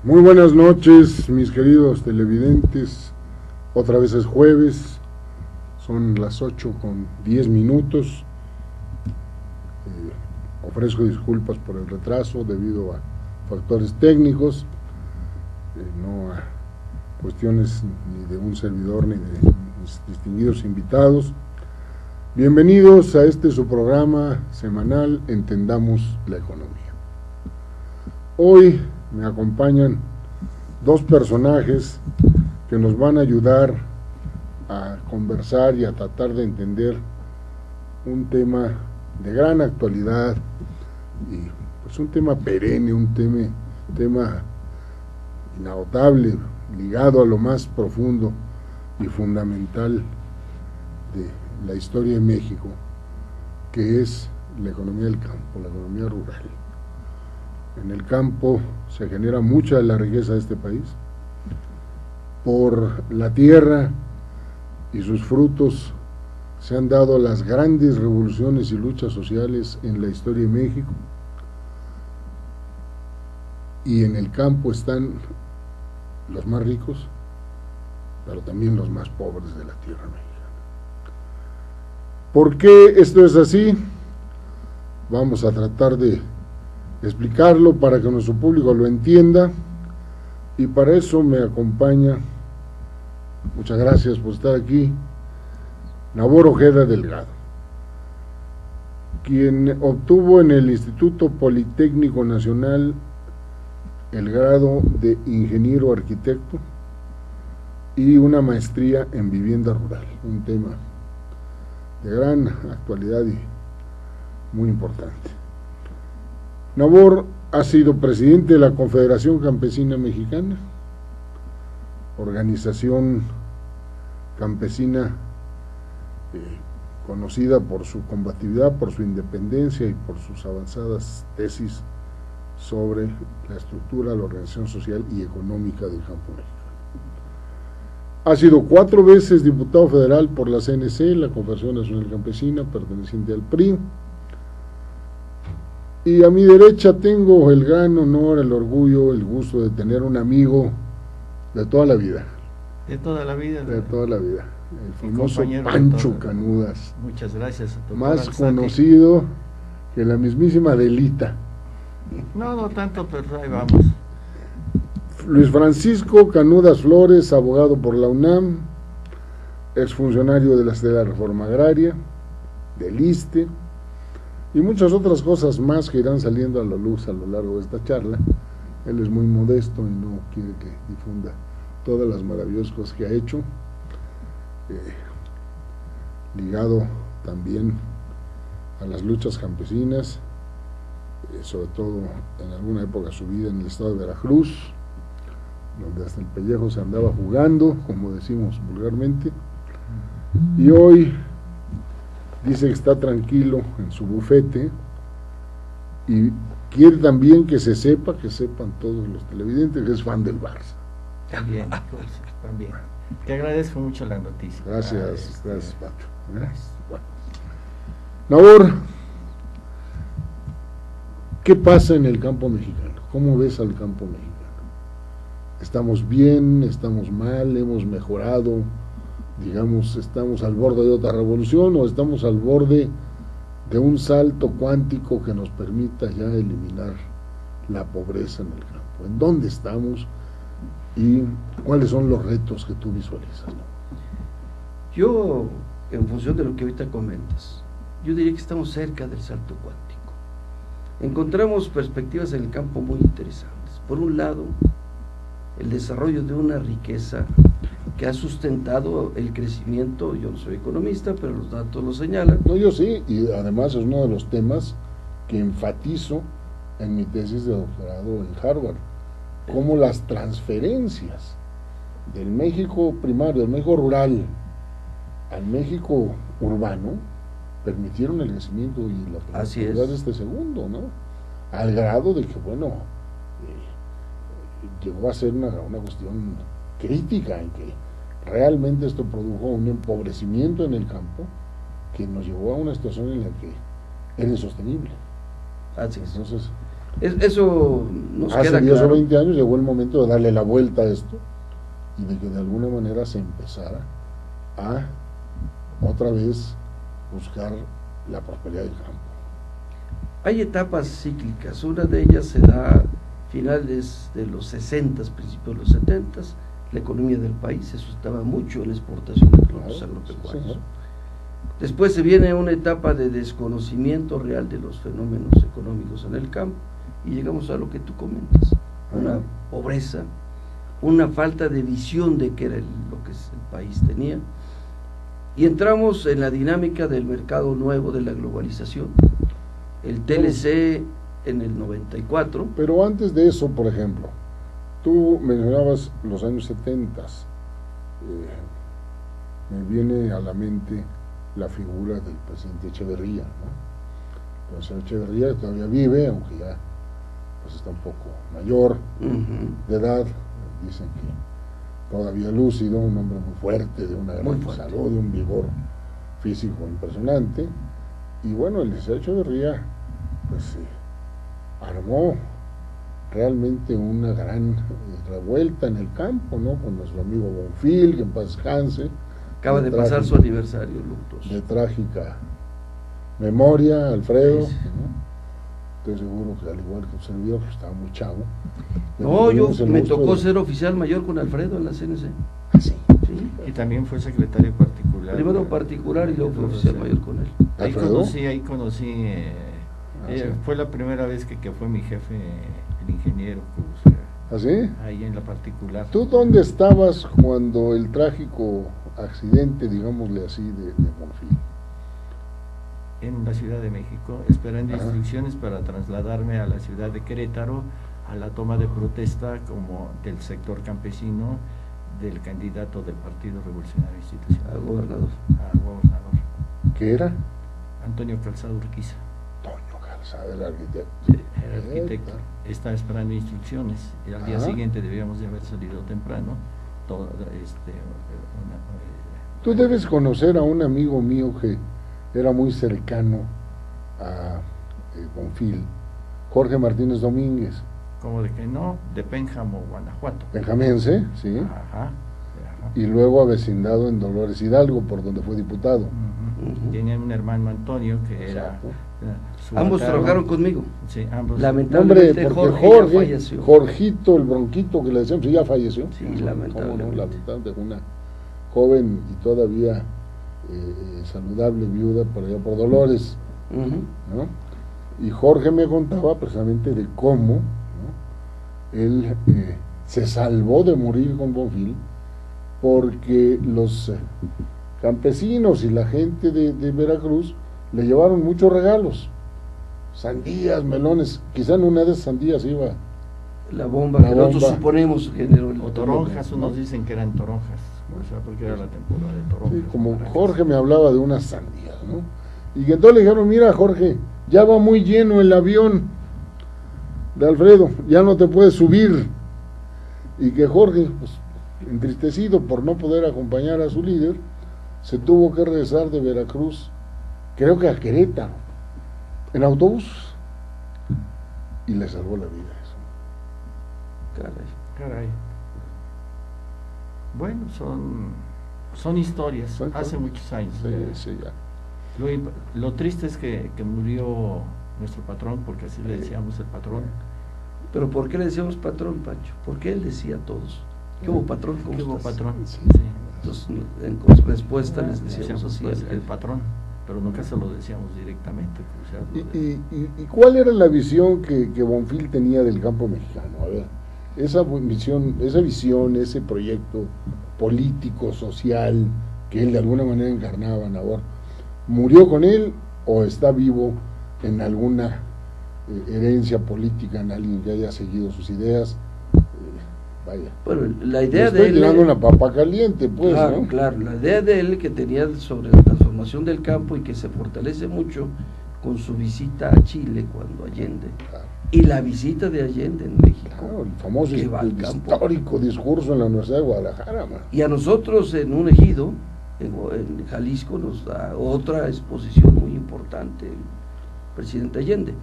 Muy buenas noches, mis queridos televidentes. Otra vez es jueves, son las 8:10. Ofrezco disculpas por el retraso debido a factores técnicos, no a cuestiones ni de un servidor ni de mis distinguidos invitados. Bienvenidos a su programa semanal Entendamos la Economía. Hoy me acompañan dos personajes que nos van a ayudar a conversar y a tratar de entender un tema de gran actualidad y pues un tema perenne, un tema inagotable, ligado a lo más profundo y fundamental de la historia de México, que es la economía del campo, la economía rural. En el campo se genera mucha de la riqueza de este país. Por la tierra y sus frutos se han dado las grandes revoluciones y luchas sociales en la historia de México. Y en el campo están los más ricos, pero también los más pobres de la tierra mexicana. ¿Por qué esto es así? Vamos a tratar de explicarlo para que nuestro público lo entienda, y para eso me acompaña, muchas gracias por estar aquí, Nabor Ojeda Delgado, quien obtuvo en el Instituto Politécnico Nacional el grado de ingeniero arquitecto y una maestría en vivienda rural, un tema de gran actualidad y muy importante. Nabor ha sido presidente de la Confederación Campesina Mexicana, organización campesina conocida por su combatividad, por su independencia y por sus avanzadas tesis sobre la estructura, la organización social y económica del campo mexicano. Ha sido 4 veces diputado federal por la CNC, la Confederación Nacional Campesina, perteneciente al PRI. Y a mi derecha tengo el gran honor, el orgullo, el gusto de tener un amigo de toda la vida. De toda la vida. De toda la vida. El famoso Pancho Canudas. Muchas gracias. Más conocido que la mismísima Adelita. No tanto, pero ahí vamos. Luis Francisco Canudas Flores, abogado por la UNAM, exfuncionario de la Reforma Agraria, del ISSSTE, y muchas otras cosas más que irán saliendo a la luz a lo largo de esta charla. Él es muy modesto y no quiere que difunda todas las maravillosas cosas que ha hecho, ligado también a las luchas campesinas, sobre todo en alguna época su vida en el estado de Veracruz, donde hasta el pellejo se andaba jugando, como decimos vulgarmente, y hoy dice que está tranquilo en su bufete y quiere también que sepan todos los televidentes que es fan del Barça. También. Te agradezco mucho la noticia. Gracias, Pacho. Gracias. Bueno. Nabor, ¿qué pasa en el campo mexicano? ¿Cómo ves al campo mexicano? ¿Estamos bien? ¿Estamos mal? ¿Hemos mejorado? Digamos, ¿estamos al borde de otra revolución o estamos al borde de un salto cuántico que nos permita ya eliminar la pobreza en el campo? ¿En dónde estamos y cuáles son los retos que tú visualizas, ¿no? Yo, en función de lo que ahorita comentas, yo diría que estamos cerca del salto cuántico. Encontramos perspectivas en el campo muy interesantes. Por un lado, el desarrollo de una riqueza que ha sustentado el crecimiento. Yo no soy economista, pero los datos lo señalan. No, yo sí, y además es uno de los temas que enfatizo en mi tesis de doctorado en Harvard, cómo las transferencias del México primario, del México rural, al México urbano, permitieron el crecimiento y la prosperidad de este segundo, ¿no? Al grado de que, bueno, llegó a ser una cuestión crítica en que realmente esto produjo un empobrecimiento en el campo que nos llevó a una situación en la que era insostenible. Así es. Entonces, Eso nos Hace queda 10 claro. o 20 años llegó el momento de darle la vuelta a esto y de que de alguna manera se empezara a otra vez buscar la prosperidad del campo. Hay etapas cíclicas, una de ellas se da finales de los 60, principios de los 70, la economía del país se sustentaba mucho en la exportación de productos Claro, agropecuarios. sí, señor. Después se viene una etapa de desconocimiento real de los fenómenos económicos en el campo y llegamos a lo que tú comentas, una Ajá. pobreza, una falta de visión de qué era lo que el país tenía, y entramos en la dinámica del mercado nuevo de la globalización, el TLC en el 94. Pero antes de eso, por ejemplo, tú mencionabas los años 70, me viene a la mente la figura del presidente Echeverría, ¿no? El señor Echeverría todavía vive, aunque ya pues está un poco mayor de edad, dicen que todavía lúcido, un hombre muy fuerte, de una gran salud, de un vigor físico impresionante, y bueno, el señor Echeverría pues armó realmente una gran revuelta en el campo, ¿no? Con nuestro amigo Bonfil, que en paz descanse. Acaba de pasar su aniversario luctuoso. De trágica memoria, Alfredo, Sí. ¿no? Estoy seguro que al igual que un servidor, que estaba muy chavo. No, yo tuvimos el me gusto tocó de- ser oficial mayor con Alfredo en la CNC. Ah, sí. Sí. Y también fue secretario particular. Primero particular y luego fui oficial mayor con él. Ahí ¿Alfredo? conocí, Sí. fue la primera vez que fue mi jefe, el ingeniero Cruz, ¿Así? ahí en la particular. ¿Tú dónde estabas cuando el trágico accidente, digámosle así, de Bonfil? En la Ciudad de México, esperando Ajá. instrucciones para trasladarme a la ciudad de Querétaro a la toma de protesta como del sector campesino del candidato del Partido Revolucionario Institucional A gobernador. a gobernador, ¿Qué era? Antonio Calzado Urquiza, Toño Calzada, el arquitecto. era arquitecto. Estaba esperando instrucciones y al día Ajá. siguiente debíamos de haber salido temprano. Tú debes conocer a un amigo mío que era muy cercano a Bonfil, Jorge Martínez Domínguez, Como de que no, de Pénjamo, Guanajuato. benjamense, ¿sí? Ajá, ajá. Y luego avecindado en Dolores Hidalgo, por donde fue diputado. Ujú. Tenía un hermano Antonio que era Exacto. Ambos trabajaron conmigo. Sí, ambos. Hombre, Lamentablemente porque Jorge ya falleció. Jorgito, el bronquito que le decíamos, sí, ya falleció. Sí, ¿Cómo no? lamentablemente. Lamentablemente, una joven y todavía saludable viuda por allá por Dolores, Ujú. ¿no? Y Jorge me contaba precisamente de cómo, ¿no? Él se salvó de morir con Bonfil porque los campesinos y la gente de Veracruz le llevaron muchos regalos, sandías, melones, quizá en una de esas sandías iba La bomba La que nosotros bomba. suponemos generó el O toronjas, ¿no? unos dicen que eran toronjas, o sea, porque era la temporada de toronjas. Sí, como naranjas. Jorge me hablaba de unas sandías, ¿no? Y que entonces le dijeron, mira Jorge, ya va muy lleno el avión de Alfredo, ya no te puedes subir. Y que Jorge, pues, entristecido por no poder acompañar a su líder, se tuvo que regresar de Veracruz, creo que a Querétaro, en autobús, y le salvó la vida eso. Caray. Caray. Bueno, son historias, Son hace historias. muchos años. Sí, ya. Lo triste es que murió nuestro patrón, porque así le decíamos el patrón. Pero ¿por qué le decíamos patrón, Pancho? Porque él decía a todos, ¿qué hubo patrón? ¿Cómo ¿Qué hubo, estás? patrón? Sí. Sí. Entonces, en respuesta les decíamos así. Pues, el patrón, pero nunca se lo decíamos directamente. O sea, lo de- ¿Y cuál era la visión que Bonfil tenía del campo mexicano? A ver, esa visión, ese proyecto político, social, que él de alguna manera encarnaba, Nabor, ¿murió con él o está vivo en alguna herencia política, en alguien que haya seguido sus ideas? Vaya. Bueno, la Le idea estoy de él... tirando una papa caliente, pues, claro, ¿no? claro, la idea de él que tenía sobre la transformación del campo y que se fortalece mucho con su visita a Chile cuando Allende Claro. y la visita de Allende en México. Claro, el famoso Que va al campo. histórico discurso en la Universidad de Guadalajara, man. Y a nosotros en un ejido, en Jalisco, nos da otra exposición muy importante el presidente Allende.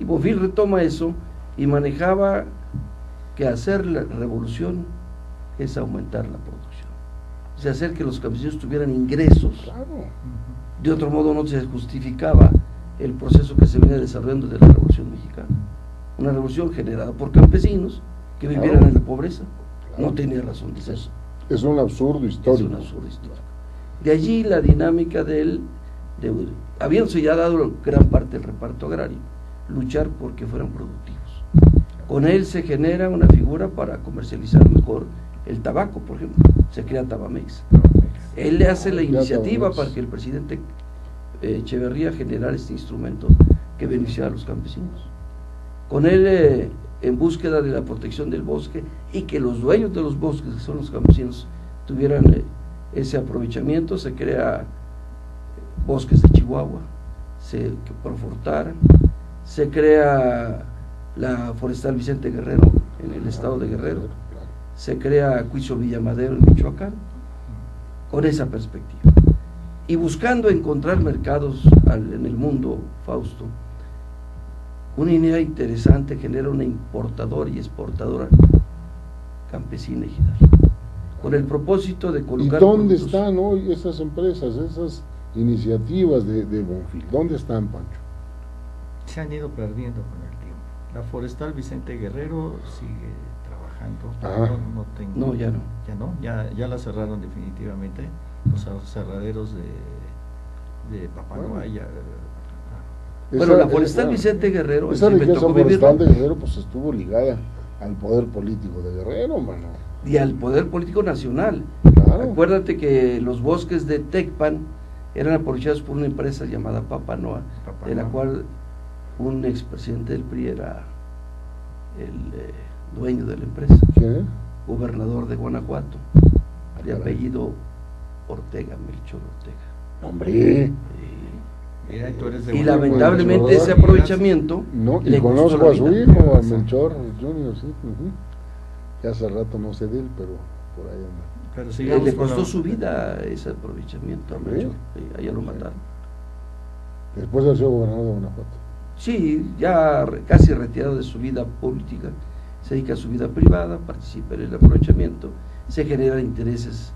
Y Bonfil retoma eso y manejaba que hacer la revolución es aumentar la producción, es hacer que los campesinos tuvieran ingresos. Claro. De otro modo no se justificaba el proceso que se venía desarrollando de la Revolución Mexicana, una revolución generada por campesinos que vivieran en la pobreza. Claro. No tenía razón de ser. Es un absurdo histórico. Es un absurdo histórico. De allí la dinámica habiéndose ya dado gran parte del reparto agrario, luchar porque fueran productivos. Con él se genera una figura para comercializar mejor el tabaco, por ejemplo, se crea Tabamex. Él le hace la iniciativa para que el presidente Echeverría generara este instrumento que beneficiara a los campesinos. Con él, en búsqueda de la protección del bosque y que los dueños de los bosques, que son los campesinos, tuvieran ese aprovechamiento, se crea Bosques de Chihuahua, Profortar, se crea la Forestal Vicente Guerrero en el estado de Guerrero, se crea Cuicho Villamadero en Michoacán, con esa perspectiva. Y buscando encontrar mercados en el mundo, Fausto, una idea interesante genera una importadora y exportadora campesina ejidal, con el propósito de colocar... ¿Y dónde productos? están hoy esas empresas, esas iniciativas de Bonfil? ¿Dónde están, Pancho? Se han ido perdiendo con el tiempo. La Forestal Vicente Guerrero sigue trabajando. No tengo, no, ya no. Ya no, ya la cerraron definitivamente. Los cerraderos de Papanoa ya... Bueno, la Forestal Vicente Guerrero, esa riqueza forestal vivirlo, de Guerrero pues estuvo ligada al poder político de Guerrero, mano. y al poder político nacional. Claro. Acuérdate que los bosques de Tecpan eran aprovechados por una empresa llamada Papanoa, de la cual un expresidente del PRI era el dueño de la empresa. ¿Quién? Gobernador de Guanajuato, de apellido Ortega, Melchor Ortega. Hombre. Mira, tú eres de Y Guanajuato. lamentablemente ese aprovechamiento No, y le costó conozco la a su vida. hijo, a Melchor Junior, sí. Ya hace rato no sé de él, pero por ahí anda. Pero sigamos Le con costó la- su vida ese aprovechamiento a Melchor. Sí, allá lo mataron. Después de haber sido gobernador de Guanajuato. Sí, ya casi retirado de su vida política, se dedica a su vida privada, participa en el aprovechamiento, se generan intereses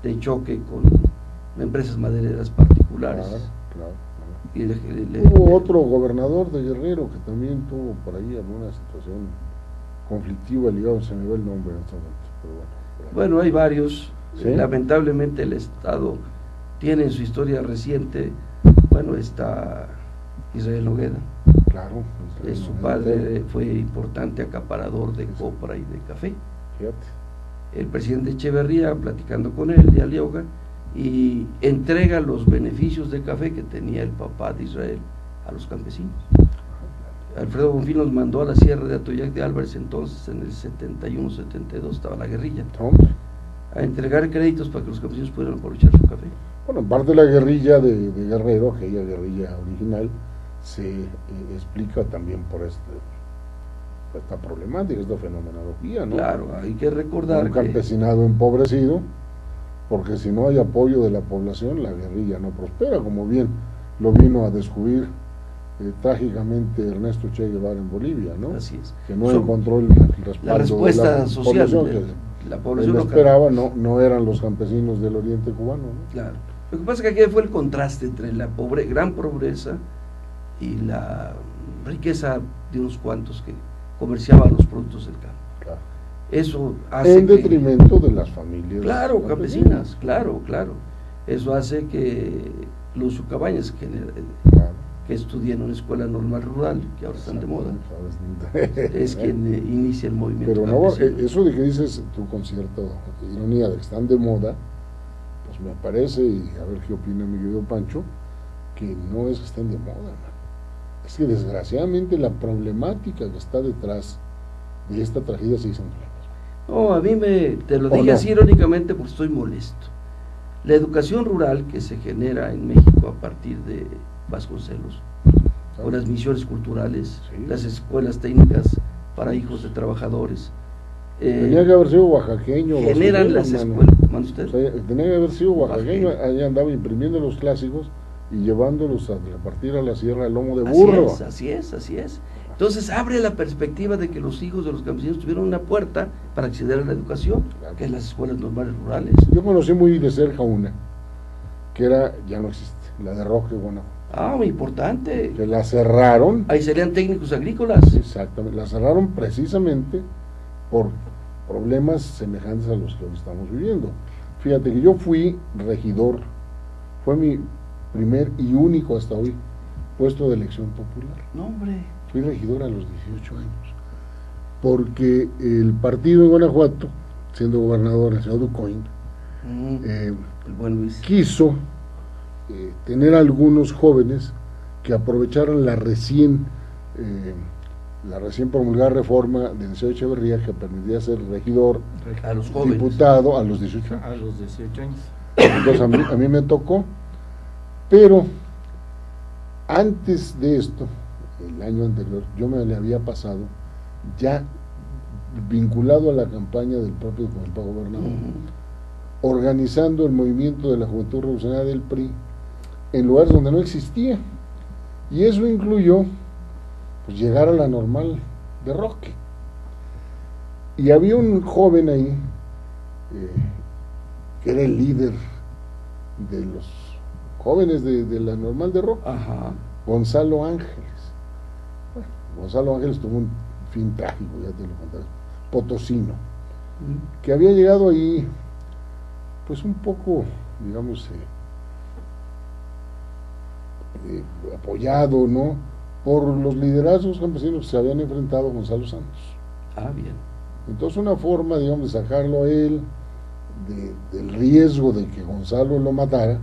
de choque con empresas madereras particulares. Claro. Y Hubo otro gobernador de Guerrero que también tuvo por ahí alguna situación conflictiva ligada, se me va el nombre en este momento, pero bueno. Bueno, hay varios. ¿Sí? Lamentablemente el Estado tiene en su historia reciente, bueno, está Israel Noguera. Claro. Su padre fue importante acaparador de copra y de café. Fíjate. El presidente Echeverría, platicando con él, dialoga y entrega los beneficios de café que tenía el papá de Israel a los campesinos. Alfredo Bonfil nos mandó a la sierra de Atoyac de Álvarez, entonces en el 71-72 estaba la guerrilla, Hombre. a entregar créditos para que los campesinos pudieran aprovechar su café. Bueno, en parte la guerrilla de Guerrero, aquella guerrilla original, se explica también por esta problemática, esta fenomenología, ¿no? Claro, hay que recordar un campesinado empobrecido, porque si no hay apoyo de la población, la guerrilla no prospera, como bien lo vino a descubrir trágicamente Ernesto Che Guevara en Bolivia, ¿no? Así es. Que no encontró el respaldo la respuesta de la social población, de que la población él local. esperaba, no eran los campesinos del oriente cubano, ¿no? Claro. Lo que pasa es que aquí fue el contraste entre la gran pobreza y la riqueza de unos cuantos que comerciaban los productos del campo. Claro. Eso hace En detrimento de las familias. Claro, campesinas, claro. Eso hace que Lucio Cabañas, Claro. que estudia en una escuela normal rural, que ahora están de moda, ¿Sabes? es quien inicia el movimiento Pero no, campesino. eso de que dices tú con cierta ironía de que están de moda, pues me parece, y a ver qué opina mi querido Pancho, que no es que estén de moda, man. Es que desgraciadamente la problemática que está detrás de esta tragedia se hizo en No, a mí te lo ¿O dije no? así irónicamente porque estoy molesto. La educación rural que se genera en México a partir de Vasconcelos, con las misiones culturales, Sí. las escuelas técnicas para hijos de trabajadores, Tenía que haber sido oaxaqueño. generan basurero, las mano. escuelas, ¿mande usted? O sea, tenía que haber sido oaxaqueño, Oaxaqueño. ahí andaba imprimiendo los clásicos y llevándolos a repartir a la sierra el lomo de burro. Así es. Entonces abre la perspectiva de que los hijos de los campesinos tuvieron una puerta para acceder a la educación, que es las escuelas normales rurales. Yo conocí muy de cerca una, que ya no existe, la de Roque, Guanajuato. Muy importante. Que la cerraron. Ahí serían técnicos agrícolas. Exactamente, la cerraron precisamente por problemas semejantes a los que hoy estamos viviendo. Fíjate que yo fui regidor, fue mi primer y único hasta hoy puesto de elección popular. No, hombre. Fui regidor a los 18 años, porque el partido en Guanajuato, siendo gobernador el señor Ducoin, el buen Luis, quiso tener algunos jóvenes que aprovecharan la recién promulgada reforma del señor Echeverría, que permitía ser regidor, a los jóvenes, diputado a los 18 años. A los 18 años. Entonces a mí me tocó, pero antes de esto, el año anterior, yo me le había pasado ya vinculado a la campaña del propio gobernador, organizando el movimiento de la Juventud Revolucionaria del PRI en lugares donde no existía, y eso incluyó pues llegar a la normal de Roque, y había un joven ahí que era el líder de los jóvenes de la normal de Roque, Gonzalo Ángeles. Bueno, Gonzalo Ángeles tuvo un fin trágico, ya te lo contaré, potosino, que había llegado ahí pues un poco, digamos, apoyado, ¿no?, por los liderazgos campesinos que se habían enfrentado a Gonzalo Santos. Bien. Entonces una forma, digamos, de sacarlo a él del riesgo de que Gonzalo lo matara,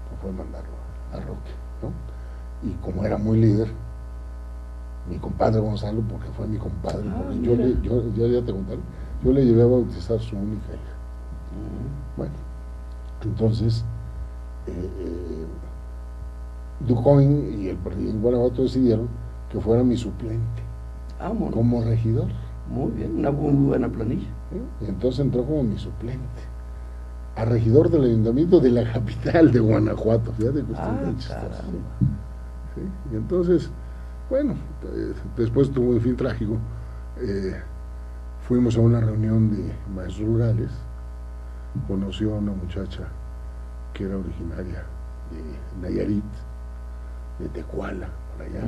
pues fue mandarlo a Roque, ¿no? Y como era muy líder, mi compadre Gonzalo, porque fue mi compadre, porque yo ya te contaré, yo le llevé a bautizar su única hija. Bueno, entonces Ducoin y el partido en Guanajuato decidieron que fuera mi suplente como regidor. Muy bien, una muy buena planilla. Y entonces entró como mi suplente a regidor del ayuntamiento de la capital de Guanajuato. Fíjate que ¿sí? Y entonces, bueno, después tuvo un fin trágico. Fuimos a una reunión de maestros rurales, conoció a una muchacha que era originaria de Nayarit, de Tecuala, por allá,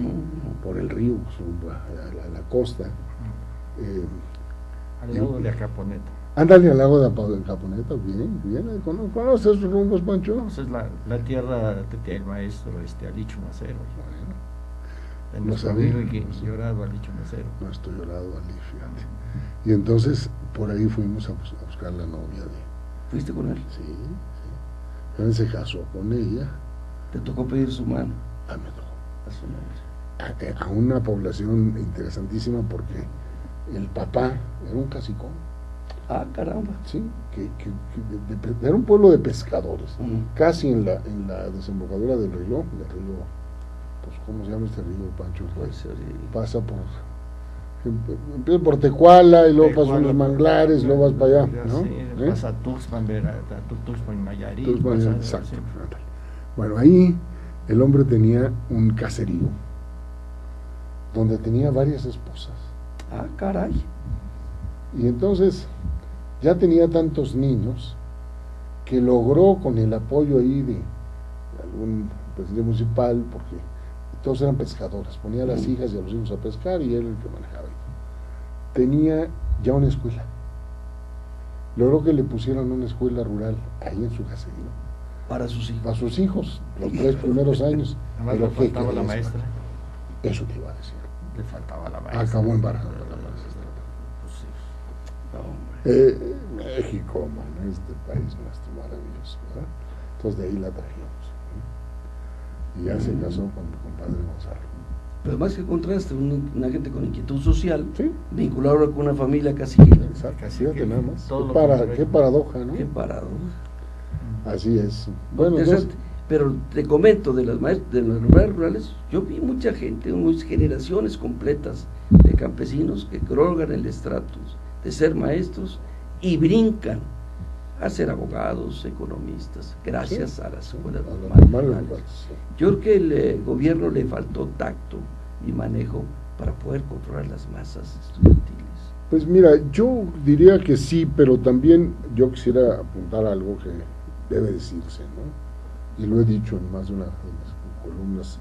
por el río, a la costa. Al lado de Acaponeta. Ándale, al lago de Acaponeta, bien, ¿conoces esos rumbos, Pancho? No, esa es la tierra del maestro Alicho Macero. Bueno, lo sabía. Llorado Alicho Macero. Nuestro llorado Ali, fíjate. Y entonces, por ahí fuimos a buscar la novia de... ¿Fuiste con él? Sí. Él se casó con ella. ¿Te tocó pedir su mano? Me tocó. A su nombre. A una población interesantísima, porque el papá era un casicón. Caramba. Sí, era un pueblo de pescadores, casi en la desembocadura del río, pues ¿cómo se llama este río, Pancho? Pasa empieza por Tecuala y luego pasa unos manglares, luego vas para allá, ¿no? Sí, pasa Tuxpan, Nayarit. Exacto. Sí. Bueno, ahí el hombre tenía un caserío donde tenía varias esposas. Caray. Y entonces ya tenía tantos niños que logró, con el apoyo ahí de algún presidente municipal, porque todos eran pescadores, ponía a las hijas y a los hijos a pescar y él el que manejaba. Tenía ya una escuela. Logró que le pusieran una escuela rural ahí en su caserío. Para sus hijos. Para sus hijos, los 3 primeros años. Además le faltaba la maestra. Eso te iba a decir. Le faltaba la maestra. Acabó embarazada la maestra. Pues sí. México, man, este país nuestro maravilloso, ¿verdad? Entonces de ahí la trajimos, ¿sí? Y ya se casó con mi compadre Gonzalo. Pero más que contraste, una gente con inquietud social, ¿sí?, vinculado con una familia caciquil. Exacto, fíjate nada más. Qué Qué paradoja, ¿no? Qué paradoja. Así es. Bueno, entonces, pero te comento, de las lugares rurales, yo vi mucha gente, muchas generaciones completas de campesinos que logran el estratus de ser maestros y brincan a ser abogados, economistas, gracias a las escuelas a los normales rurales. rurales, sí. Yo creo que el gobierno le faltó tacto y manejo para poder controlar las masas estudiantiles. Pues mira, yo diría que sí, pero también yo quisiera apuntar algo que debe decirse, ¿no? Y lo he dicho en más de una de las columnas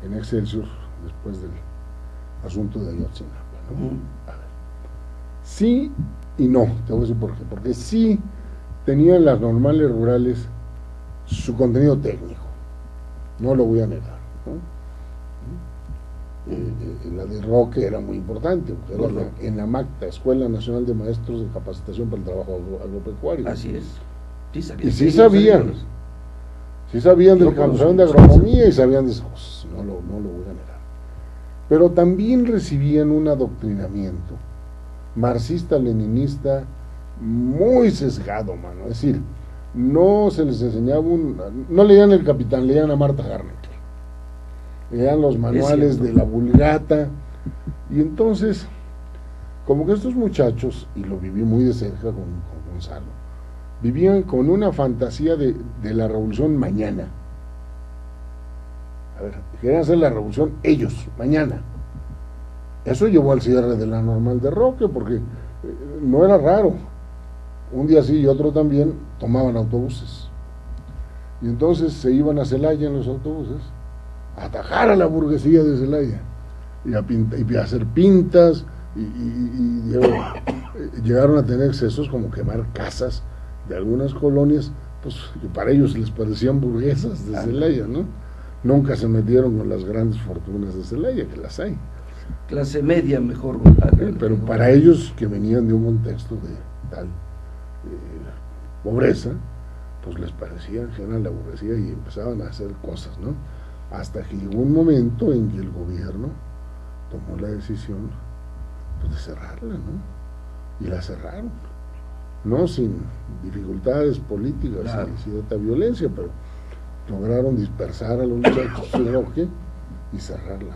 en Excelsior después del asunto de Ayotzinapa, ¿no? A ver, sí y no, te voy a decir por qué. Porque sí tenían las normales rurales su contenido técnico, no lo voy a negar, ¿no? La de Roque era muy importante, era en la MACTA, Escuela Nacional de Maestros de Capacitación para el Trabajo Agropecuario. Así es. Sí sabían, y sí sabían del campo, de agronomía y sabían de esas cosas, no lo voy a negar. Pero también recibían un adoctrinamiento marxista-leninista muy sesgado, mano. Es decir, no se les enseñaba no leían El Capitán, leían a Marta Garner. Leían los manuales de la Vulgata, y entonces, como que estos muchachos, y lo viví muy de cerca con Gonzalo, vivían con una fantasía de la revolución mañana. A ver, querían hacer la revolución ellos, mañana. Eso llevó al cierre de la normal de Roque, porque no era raro. Un día sí y otro también tomaban autobuses. Y entonces se iban a Celaya en los autobuses, a atacar a la burguesía de Celaya y a hacer pintas y llegaron a tener excesos como quemar casas de algunas colonias, pues que para ellos les parecían burguesas de Celaya, ¿no? Nunca se metieron con las grandes fortunas de Celaya, que las hay. Clase media mejor. Pero para ellos que venían de un contexto de tal pobreza, pues les parecía que era la burguesía y empezaban a hacer cosas, ¿no? Hasta que llegó un momento en que el gobierno tomó la decisión, pues, de cerrarla, ¿no? Y la cerraron, no sin dificultades políticas, claro, y cierta violencia, pero lograron dispersar a los muchachos de Roque y cerrarla,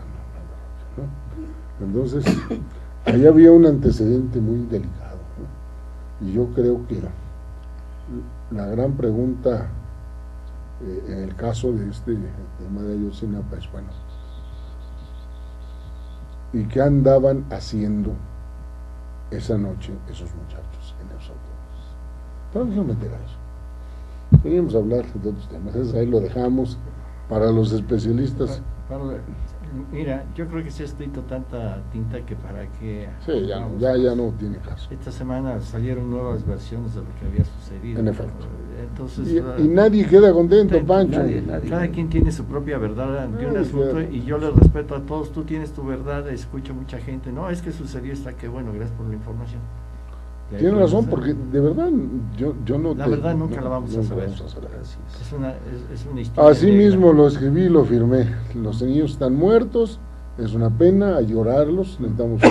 ¿no? Entonces, ahí había un antecedente muy delicado, ¿no? Y yo creo que la gran pregunta en el caso de este tema de Ayotzinapa es, bueno, ¿y qué andaban haciendo esa noche esos muchachos en los autobuses? Pero no me meter a eso. Queríamos hablar de otros temas, ahí lo dejamos para los especialistas. Mira, yo creo que se ha escrito tanta tinta que para qué... Sí, ya no tiene caso. Esta semana salieron nuevas versiones de lo que había sucedido. En efecto. Entonces, y nadie queda contento, Pancho. Nadie. Cada quien tiene su propia verdad ante un asunto, y yo les respeto a todos. Tú tienes tu verdad, escucho mucha gente. No, es que sucedió esta, que bueno, gracias por la información. Tiene razón, porque de verdad yo no... La verdad nunca la vamos a saber. Es una historia. Así mismo lo escribí y lo firmé. Los niños están muertos, es una pena, a llorarlos. Necesitamos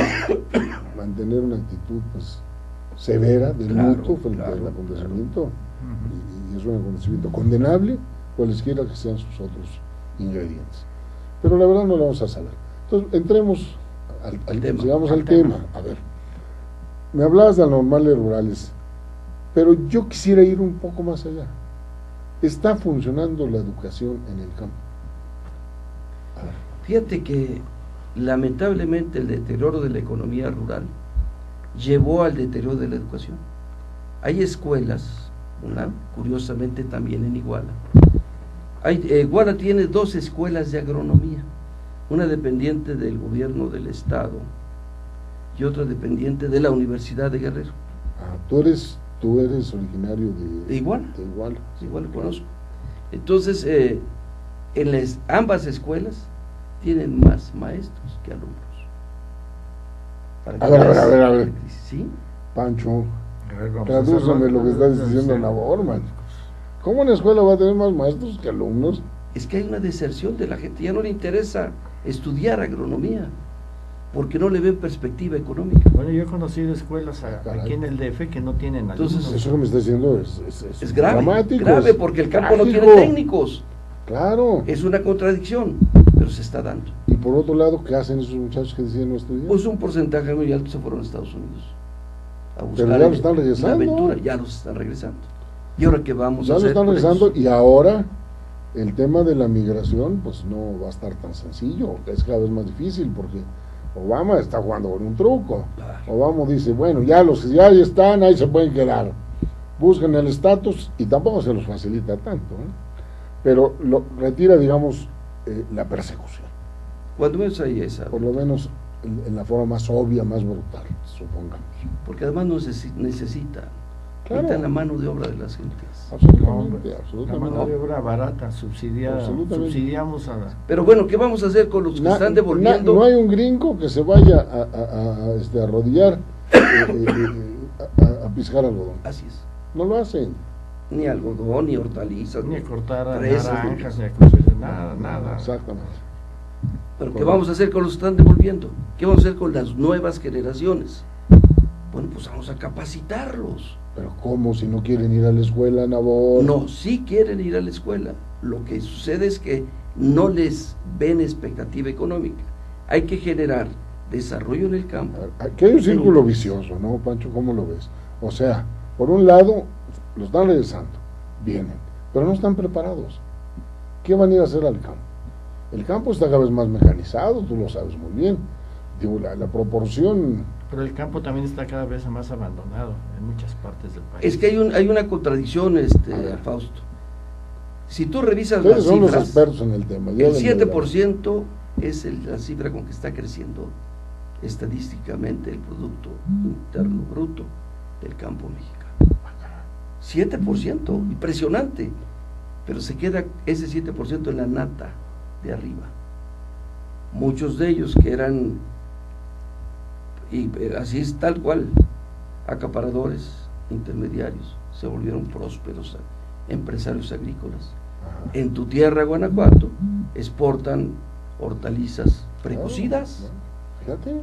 mantener una actitud, pues, severa de luto frente al acontecimiento. Y es un acontecimiento condenable, cualesquiera que sean sus otros ingredientes. Pero la verdad no lo vamos a saber. Entonces, entremos al tema. Llegamos al tema. A ver, me hablabas de las normales rurales, pero yo quisiera ir un poco más allá. ¿Está funcionando la educación en el campo? Fíjate que lamentablemente el deterioro de la economía rural llevó al deterioro de la educación. Hay escuelas, curiosamente también en Iguala. Iguala tiene 2 escuelas de agronomía, una dependiente del gobierno del estado y otra dependiente de la Universidad de Guerrero. Tú eres originario de Iguala. De Iguala. Igual conozco. Entonces, ambas escuelas tienen más maestros que alumnos. A ver. ¿Sí? Pancho, tradúceme lo que estás diciendo, Naborman. ¿Cómo una escuela va a tener más maestros que alumnos? Es que hay una deserción de la gente, ya no le interesa estudiar agronomía, porque no le ven perspectiva económica. Bueno, yo he conocido escuelas aquí en el DF que no tienen alumnos. Entonces, eso que me está diciendo es grave, dramático, grave, porque el campo trágico. No tiene técnicos. Claro. Es una contradicción, pero se está dando. Y por otro lado, ¿qué hacen esos muchachos que deciden no estudiar? Pues un porcentaje muy alto se fueron a Estados Unidos. a buscar Pero ya lo están regresando. la aventura, ya los están regresando. ¿Y ahora qué vamos Ya a lo hacer? están con regresando ellos? y ahora el tema de la migración pues no va a estar tan sencillo, es cada vez más difícil porque Obama está jugando con un truco. Claro. Obama dice, bueno, ya los que ya ahí están, ahí se pueden quedar. Buscan el estatus y tampoco se los facilita tanto, ¿eh? Pero retira, digamos, la persecución, Cuando menos hay esa, por lo menos en la forma más obvia, más brutal, supongamos. porque además no necesita, Claro. necesitan la mano de obra de las gentes. Absolutamente, La absolutamente. mano de obra barata, Absolutamente. subsidiamos a la... Pero bueno, ¿qué vamos a hacer con los que están devolviendo? No hay un gringo que se vaya a arrodillar a piscar algodón. Así es. No lo hacen. Ni algodón, ni hortalizas, Ni a cortar a fresas, naranjas, ni a cocer, nada. Exactamente. Pero ¿qué vamos a hacer con los que están devolviendo? ¿Qué vamos a hacer con las nuevas generaciones? Bueno, pues vamos a capacitarlos. Pero ¿cómo si no quieren ir a la escuela, Nabor? No, sí quieren ir a la escuela. Lo que sucede es que no les ven expectativa económica. Hay que generar desarrollo en el campo. Aquí hay un círculo vicioso, ¿no, Pancho? ¿Cómo lo ves? O sea, por un lado, los están regresando, vienen, pero no están preparados. ¿Qué van a ir a hacer al campo? El campo está cada vez más mecanizado, tú lo sabes muy bien. Digo, la proporción... Pero el campo también está cada vez más abandonado en muchas partes del país. Es que hay una contradicción, A ver. Fausto. Si tú revisas Ustedes las son los cifras, expertos en el tema. el llévenme 7% es la cifra con que está creciendo estadísticamente el Producto Interno Bruto del campo mexicano. 7%, impresionante. Pero se queda ese 7% en la nata de arriba. Muchos de ellos que eran, y así es tal cual, acaparadores, intermediarios, se volvieron prósperos empresarios agrícolas. Ajá. En tu tierra, Guanajuato, exportan hortalizas precocidas. Fíjate.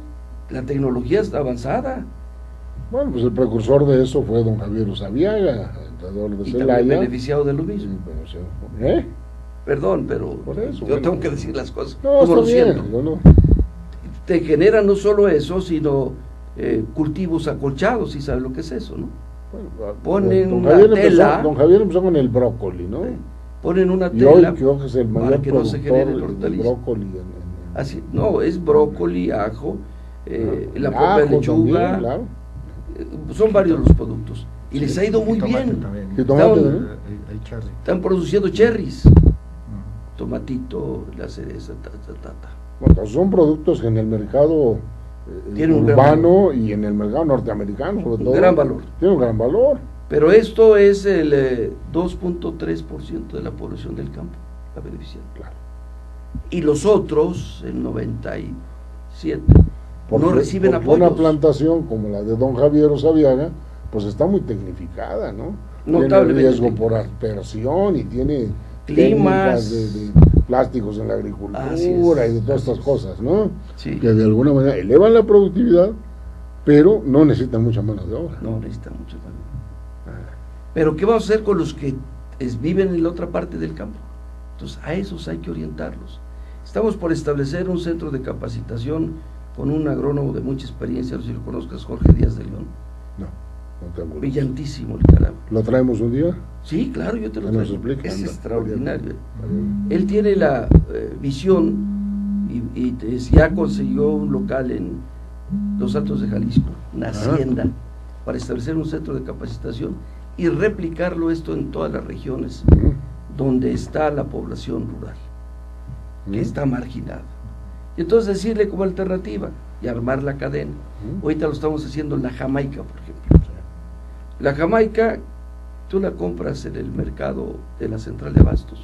La tecnología está avanzada. Bueno, pues el precursor de eso fue don Javier Usabiaga, entrenador de Y también Celaya. beneficiado de lo mismo. ¿Eh? Perdón, pero Por eso, yo bueno. tengo que decir las cosas No, como lo está bien. siento. No. Te genera no solo eso, sino cultivos acolchados, y sabes lo que es eso, ¿no? Bueno, Ponen don una Javier tela. don Javier empezó con el brócoli, ¿no? Ponen una Y hoy tela creo que es el mayor para que no se productor genere de hortaliza. brócoli. Así, no, es brócoli, ajo, la el propia ajo lechuga, también, claro. Son varios los productos. Y les ha ido muy Tomate bien. también. Jitomate, Están- ¿no? El cherry. Están produciendo cherries, Ujú. tomatito, la cereza, ta. Bueno, son productos que en el mercado Tiene un gran urbano y en el mercado norteamericano, sobre Un todo, gran valor. tiene un gran valor. Pero esto es el 2.3% de la población del campo, la beneficiada. Claro. Y los otros, el 97%, Porque, no reciben porque apoyos. una plantación como la de don Javier Osabiaga, pues está muy tecnificada, ¿no? Notablemente Tiene riesgo tecnificada. por aspersión y tiene Climas. técnicas de plásticos en la agricultura Así es, y de todas así estas es. cosas, ¿no? Sí. Que de alguna manera elevan la productividad, pero no necesitan mucha mano de obra. No necesita mucho también. Pero ¿qué vamos a hacer con los que viven en la otra parte del campo? Entonces, a esos hay que orientarlos. Estamos por establecer un centro de capacitación con un agrónomo de mucha experiencia, no sé si lo conozcas, Jorge Díaz de León. No tengo. Brillantísimo el carajo. ¿Lo traemos un día? Sí, claro, yo te lo Que nos traigo. explique, Es anda. extraordinario. Él tiene la visión y ya consiguió un local en Los Altos de Jalisco, una hacienda, para establecer un centro de capacitación y replicarlo esto en todas las regiones donde está la población rural, que está marginada. Y entonces decirle como alternativa y armar la cadena. Ahorita lo estamos haciendo en la Jamaica, por ejemplo. La Jamaica, tú la compras en el mercado de la central de abastos.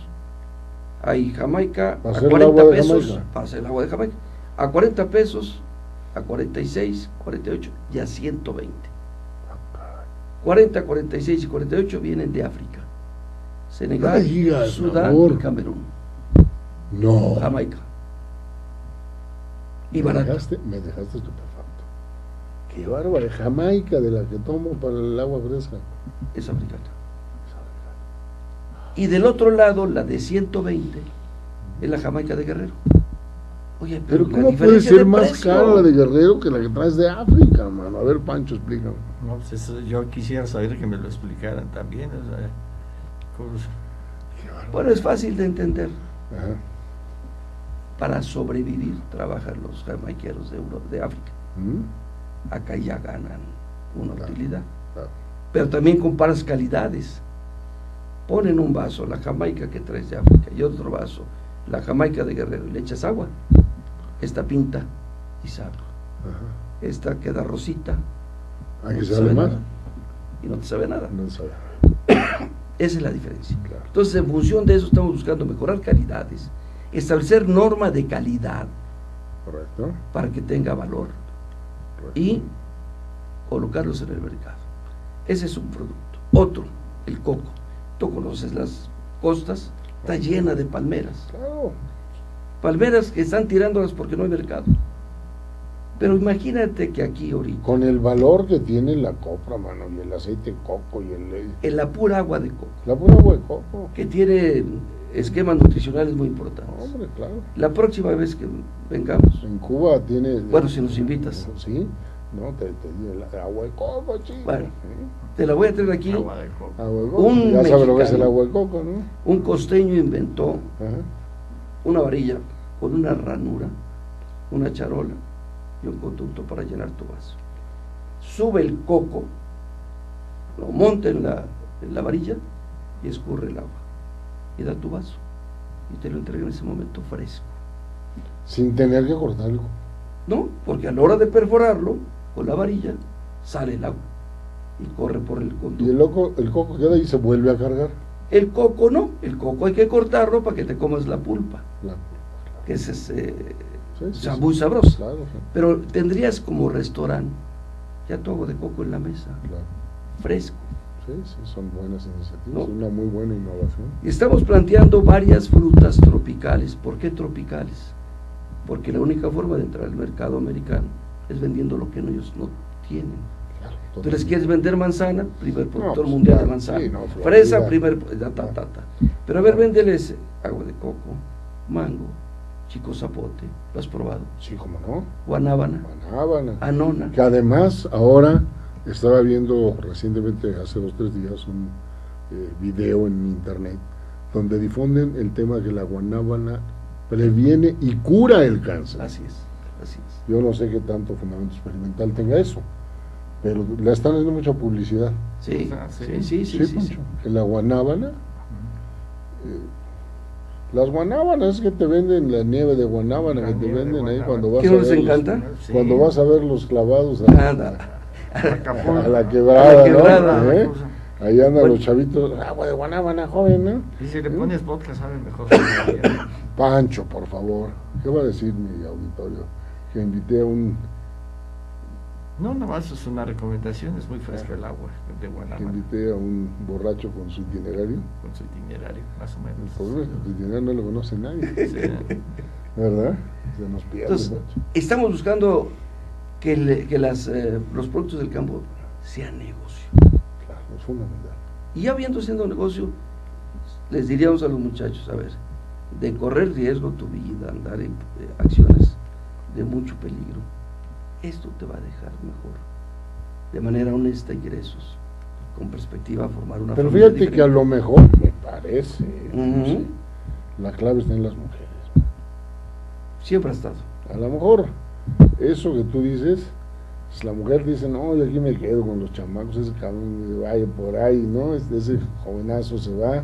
Hay Jamaica ¿Para a hacer el 40 agua de pesos, Jamaica? para hacer el agua de Jamaica, a 40 pesos, a 46, 48 y a 120. 40, 46 y 48 vienen de África. Senegal, No digas, Sudán amor. y Camerún. No. Jamaica. Y me barato. dejaste estupefacto. Qué bárbaro, Jamaica de la que tomo para el agua fresca. Es africana. Y del otro lado, la de 120 es la Jamaica de Guerrero. Oye, Pero la ¿cómo puede diferencia ser de más precio. cara la de Guerrero que la que traes de África, mano? A ver, Pancho, explícame. No, pues eso yo quisiera saber que me lo explicaran también. O sea, Bueno, es fácil de entender. Ajá. Para sobrevivir trabajan los jamaiqueros de África. ¿Mm? Acá ya ganan una Claro, utilidad. claro. Pero también comparas calidades. Ponen un vaso la jamaica que traes de África y otro vaso la jamaica de Guerrero y le echas agua. Esta pinta y sabe. Ajá. Esta queda rosita. ¿A qué te sabe más? nada, y no te sabe nada. No sabe. Esa es la diferencia. Claro. Entonces, en función de eso estamos buscando mejorar calidades, establecer norma de calidad Correcto. para que tenga valor Correcto. y colocarlos en el mercado. Ese es un producto. Otro, el coco. Tú conoces las costas, está llena de palmeras. Claro. Palmeras que están tirándolas porque no hay mercado. Pero imagínate que aquí ahorita, Con el valor que tiene la copra, mano, y el aceite de coco, y en la pura agua de coco, la pura agua de coco. que tiene esquemas nutricionales muy importantes. Hombre, claro. La próxima vez que vengamos, En Cuba tiene... bueno, si nos invitas, Sí, no, te di el agua de coco, chico. Bueno. Sí. te la voy a traer aquí. agua de coco. Agua de coco. Un Ya sabes lo que es el mexicano. agua de coco, ¿no? Un costeño inventó Ajá. una varilla con una ranura, una charola y un conducto para llenar tu vaso. Sube el coco, lo monta en la varilla y escurre el agua. Y da tu vaso. Y te lo entrega en ese momento fresco. Sin tener que cortarlo. ¿No? Porque a la hora de perforarlo, con la varilla, sale el agua. Y corre por el conducto. Y el coco queda y se vuelve a cargar. El coco no. El coco hay que cortarlo para que te comas la pulpa. La- Que es Sí, sí, sí. muy sabroso. Claro, sí, Pero tendrías como restaurante ya tu agua de coco en la mesa, claro. fresco. Sí, sí, son buenas iniciativas. ¿No? Es una muy buena innovación. Y estamos planteando varias frutas tropicales. ¿Por qué tropicales? Porque la única forma de entrar al mercado americano es vendiendo lo que ellos no tienen. Claro, Tú les quieres vender manzana, primer productor pues, mundial claro, de manzana. sí, no, Florida. Fresa, primer. Pero a ver, véndeles agua de coco, mango, chico zapote. ¿Lo has probado? Sí, cómo no. Guanábana, Guanábana. anona. Que además ahora estaba viendo recientemente, hace 2 o 3 días, un video en internet donde difunden el tema de que la guanábana previene y cura el cáncer. Así es, así es. Yo no sé qué tanto fundamento experimental tenga eso, pero le están dando mucha publicidad. Sí, Ah, sí. sí, sí, sí, sí, Poncho, sí. que la guanábana, las guanábanas que te venden, la nieve de guanábana La que te nieve de venden ahí guanábana. cuando vas ¿Qué a no les ver encanta? Sí. cuando vas a ver los clavados Anda. a la quebrada, A la quebrada, ¿no? la cosa. Ahí andan Bueno. los chavitos, agua de guanábana, joven, ¿no? Y si le pones vodka sabe mejor. Pancho, por favor, ¿qué va a decir mi auditorio? Que invité a un, No, nada más es una recomendación, es muy fresco el agua de que Guanábana invité a un borracho con su itinerario. con su itinerario, más o El menos. problema es que tu itinerario no lo conoce nadie, Sí. ¿verdad? Se nos pierde Entonces, mucho. estamos buscando que los productos del campo sean negocio. Claro, es fundamental. Y ya viendo siendo negocio, les diríamos a los muchachos, a ver, de correr riesgo tu vida, andar en acciones de mucho peligro, esto te va a dejar mejor, de manera honesta, ingresos, con perspectiva a formar una Pero familia fíjate que diferente. a lo mejor, me parece, no sé, la clave está en las mujeres. Siempre ha estado. A lo mejor, eso que tú dices, pues la mujer dice, no, yo aquí me quedo con los chamacos, ese cabrón vaya por ahí, ¿no? Ese jovenazo se va,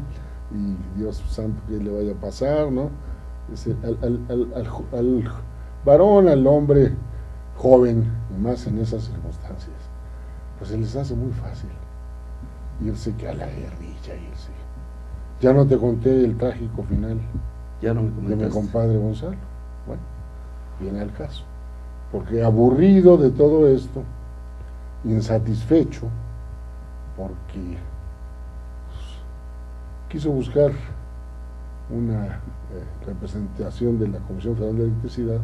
y Dios santo que le vaya a pasar, ¿no? Al varón, al hombre joven, y más en esas circunstancias, pues se les hace muy fácil irse que a la guerrilla, irse. Ya no te conté el trágico final Ya no me de mi comentaste. compadre Gonzalo. Bueno, viene al caso. Porque aburrido de todo esto, insatisfecho, porque pues, quiso buscar una representación de la Comisión Federal de Electricidad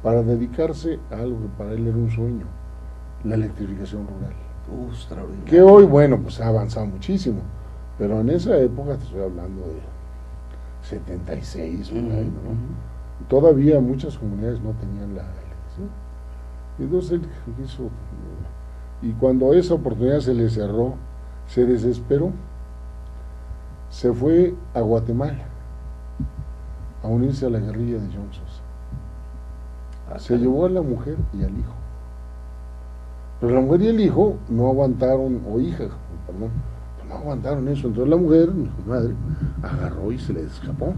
para dedicarse a algo que para él era un sueño, la electrificación rural. Extraordinario. Que hoy, bueno, pues ha avanzado muchísimo, pero en esa época, te estoy hablando de 76, por ahí, Ujú, ¿no? ujú. Todavía muchas comunidades no tenían la electricidad. Y entonces él quiso y cuando esa oportunidad se le cerró, se desesperó, se fue a Guatemala a unirse a la guerrilla de John Sosa. Se llevó a la mujer y al hijo, pero la mujer y el hijo no aguantaron, o hija, perdón, no aguantaron eso. Entonces la mujer, mi madre, agarró y se le escapó.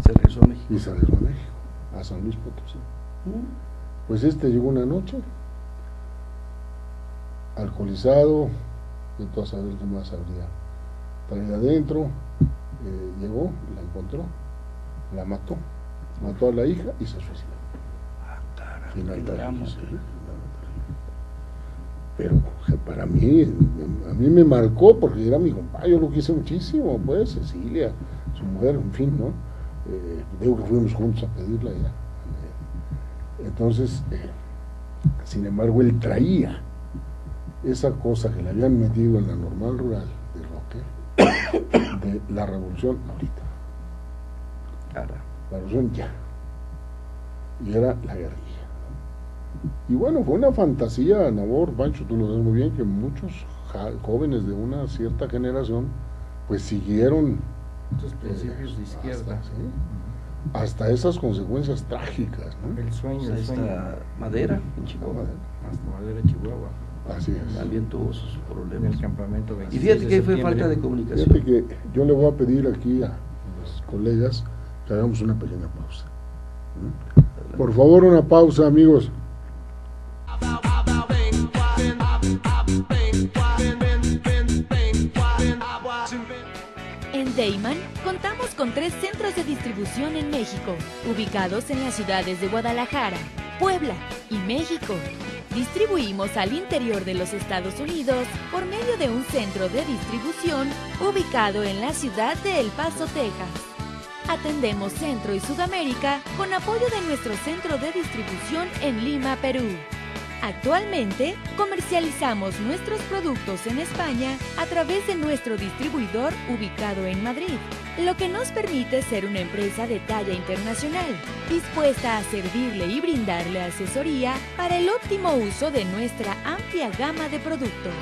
Se regresó a México. Y se regresó a México, a San Luis Potosí. Pues llegó una noche, alcoholizado, de todo saber qué más habría traído adentro, llegó, la encontró, la mató a la hija y se suicidó. Final trágico, sí. Pero para mí, a mí me marcó porque era mi compadre, yo lo quise muchísimo, pues, Cecilia, su mujer, en fin, ¿no? Digo que fuimos juntos a pedirla ya. Entonces, sin embargo, él traía esa cosa que le habían metido en la normal rural de Roque, de la revolución ahorita. La revolución ya. Y era la guerrilla. Y bueno, fue una fantasía, Nabor, Pancho, tú lo ves muy bien, que muchos jóvenes de una cierta generación pues siguieron estos principios de izquierda hasta esas consecuencias trágicas, ¿no? El sueño, Hasta Madera, en Chihuahua. Hasta Madera, Chihuahua. Así es. También tuvo sus En problemas. el campamento 26 Y fíjate que fue septiembre. falta de comunicación. Fíjate que yo le voy a pedir aquí a los colegas que hagamos una pequeña pausa. Por favor, una pausa, amigos. En Deiman contamos con 3 centros de distribución en México, ubicados en las ciudades de Guadalajara, Puebla y México. Distribuimos al interior de los Estados Unidos por medio de un centro de distribución ubicado en la ciudad de El Paso, Texas. Atendemos Centro y Sudamérica con apoyo de nuestro centro de distribución en Lima, Perú. Actualmente, comercializamos nuestros productos en España a través de nuestro distribuidor ubicado en Madrid, lo que nos permite ser una empresa de talla internacional, dispuesta a servirle y brindarle asesoría para el óptimo uso de nuestra amplia gama de productos.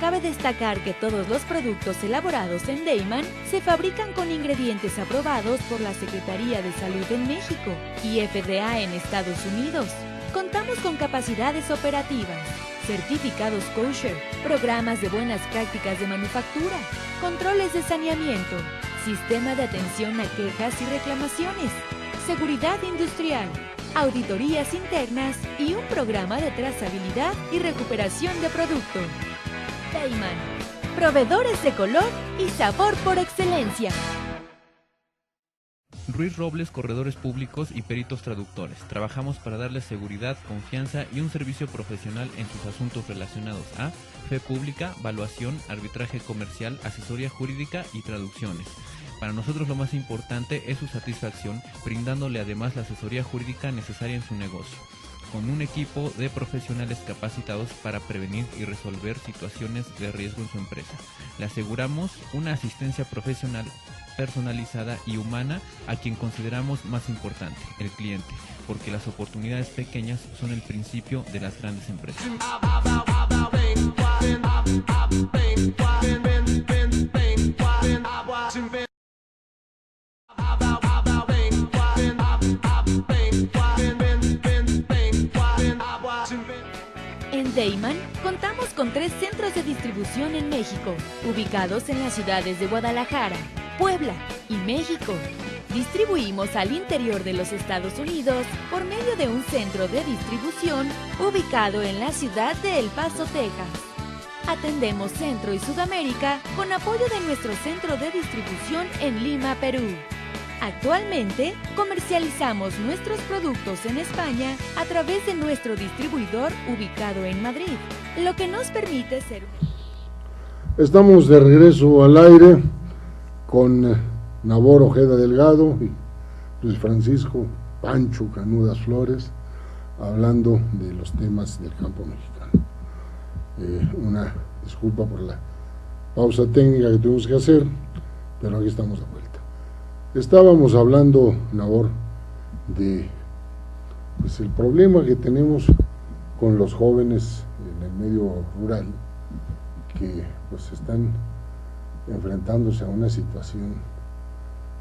Cabe destacar que todos los productos elaborados en Deiman se fabrican con ingredientes aprobados por la Secretaría de Salud en México y FDA en Estados Unidos. Contamos con capacidades operativas, certificados kosher, programas de buenas prácticas de manufactura, controles de saneamiento, sistema de atención a quejas y reclamaciones, seguridad industrial, auditorías internas y un programa de trazabilidad y recuperación de producto. Deiman, proveedores de color y sabor por excelencia. Ruiz Robles, corredores públicos y peritos traductores. Trabajamos para darles seguridad, confianza y un servicio profesional en sus asuntos relacionados a fe pública, valuación, arbitraje comercial, asesoría jurídica y traducciones. Para nosotros lo más importante es su satisfacción, brindándole además la asesoría jurídica necesaria en su negocio, con un equipo de profesionales capacitados para prevenir y resolver situaciones de riesgo en su empresa. Le aseguramos una asistencia profesional personalizada y humana a quien consideramos más importante, el cliente, porque las oportunidades pequeñas son el principio de las grandes empresas. En Deiman contamos con 3 centros de distribución en México, ubicados en las ciudades de Guadalajara, Puebla y México. Distribuimos al interior de los Estados Unidos por medio de un centro de distribución ubicado en la ciudad de El Paso, Texas. Atendemos Centro y Sudamérica con apoyo de nuestro centro de distribución en Lima, Perú. Actualmente, comercializamos nuestros productos en España a través de nuestro distribuidor ubicado en Madrid, lo que nos permite ser... Estamos de regreso al aire con Nabor Ojeda Delgado y Luis Francisco Pancho Canudas Flores, hablando de los temas del campo mexicano. Una disculpa por la pausa técnica que tuvimos que hacer, pero aquí estamos de vuelta. Estábamos hablando, Nabor, de pues el problema que tenemos con los jóvenes en el medio rural, que pues están enfrentándose a una situación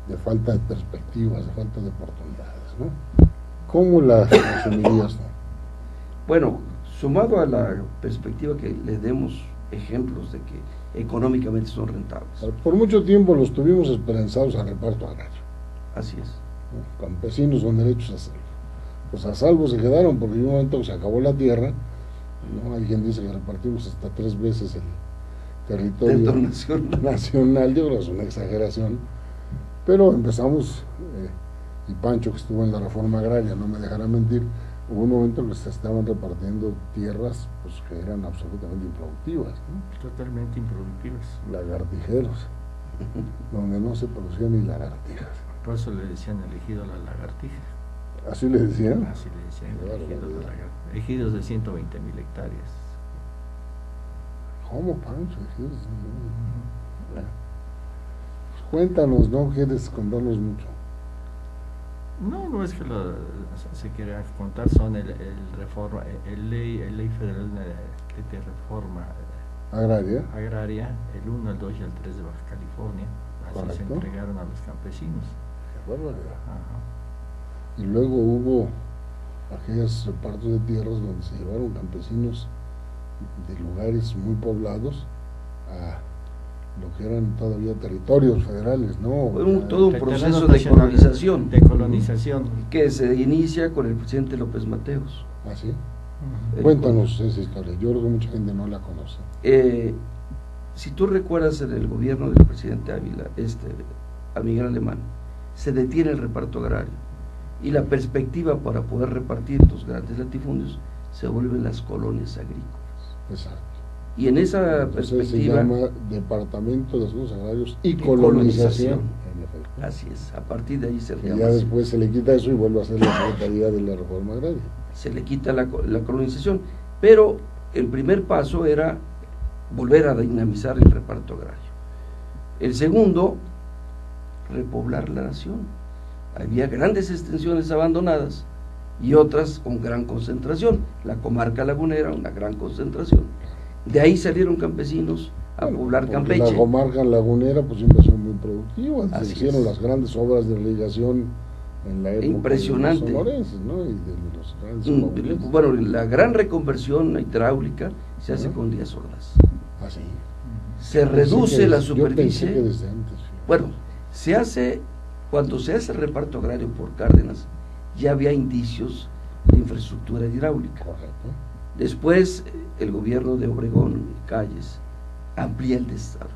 de falta de perspectivas, de falta de oportunidades, ¿no? ¿Cómo la asumirías, no? Bueno, sumado a la perspectiva que le demos ejemplos de que económicamente son rentables. Por mucho tiempo los tuvimos esperanzados al reparto agrario. Así es. ¿No? Campesinos con derechos a salvo. Pues a salvo se quedaron porque en un momento que se acabó la tierra, ¿no? Hay quien dice que repartimos hasta 3 veces el territorio nacional. Yo creo que es una exageración, pero empezamos, y Pancho, que estuvo en la reforma agraria, no me dejará mentir, hubo un momento en que se estaban repartiendo tierras pues, que eran absolutamente improductivas, ¿no? Totalmente improductivas. Lagartijeros, donde no se producían ni lagartijas. Por eso le decían el ejido a la lagartija. ¿Así le decían? Así le decían Qué el ejido a la barbaridad. lagartija. Ejidos de 120,000 hectáreas. ¿Cómo, Pancho? Bueno, pues cuéntanos, ¿no? ¿Quieres contarnos mucho? No es que se quiera contar, son el ley federal de reforma Agraria. agraria, el 1, el 2 y el 3 de Baja California. Así se Correcto. entregaron a los campesinos. Qué barbaridad. Ajá. Y luego hubo aquellos repartos de tierras donde se llevaron campesinos de lugares muy poblados a lo que eran todavía territorios federales, ¿no? Fue todo un El proceso terreno de nacional colonización De colonización. que se inicia con el presidente López Mateos. ¿Ah, sí? Ujú. Cuéntanos esa historia, yo creo que mucha gente no la conoce. Si tú recuerdas en el gobierno del presidente Ávila, a Miguel Alemán, se detiene el reparto agrario y la perspectiva para poder repartir los grandes latifundios se vuelven las colonias agrícolas. Exacto. Y en esa Entonces se perspectiva, llama Departamento de Asuntos Agrarios y colonización. Colonización, en efecto. así es, a partir de ahí se le Que llama ya así. después se le quita eso y vuelve a ser la Secretaría de la Reforma Agraria. Se le quita la colonización, pero el primer paso era volver a dinamizar el reparto agrario. El segundo, repoblar la nación. Había grandes extensiones abandonadas y otras con gran concentración. La comarca lagunera, una gran concentración. De ahí salieron campesinos a poblar Porque Campeche. la comarca lagunera pues siempre ha sido muy productiva, Así se hicieron es. las grandes obras de irrigación en la época Impresionante. de los sonorenses, ¿no? Y de los grandes mobiles. Bueno, la gran reconversión hidráulica se hace Ajá. con Díaz Ordaz. Ah, sí. Se reduce la Yo pensé que superficie. desde antes. Sí. Bueno, cuando se hace el reparto agrario por Cárdenas, ya había indicios de infraestructura hidráulica. Correcto. Después, el gobierno de Obregón y Calles amplía el desarrollo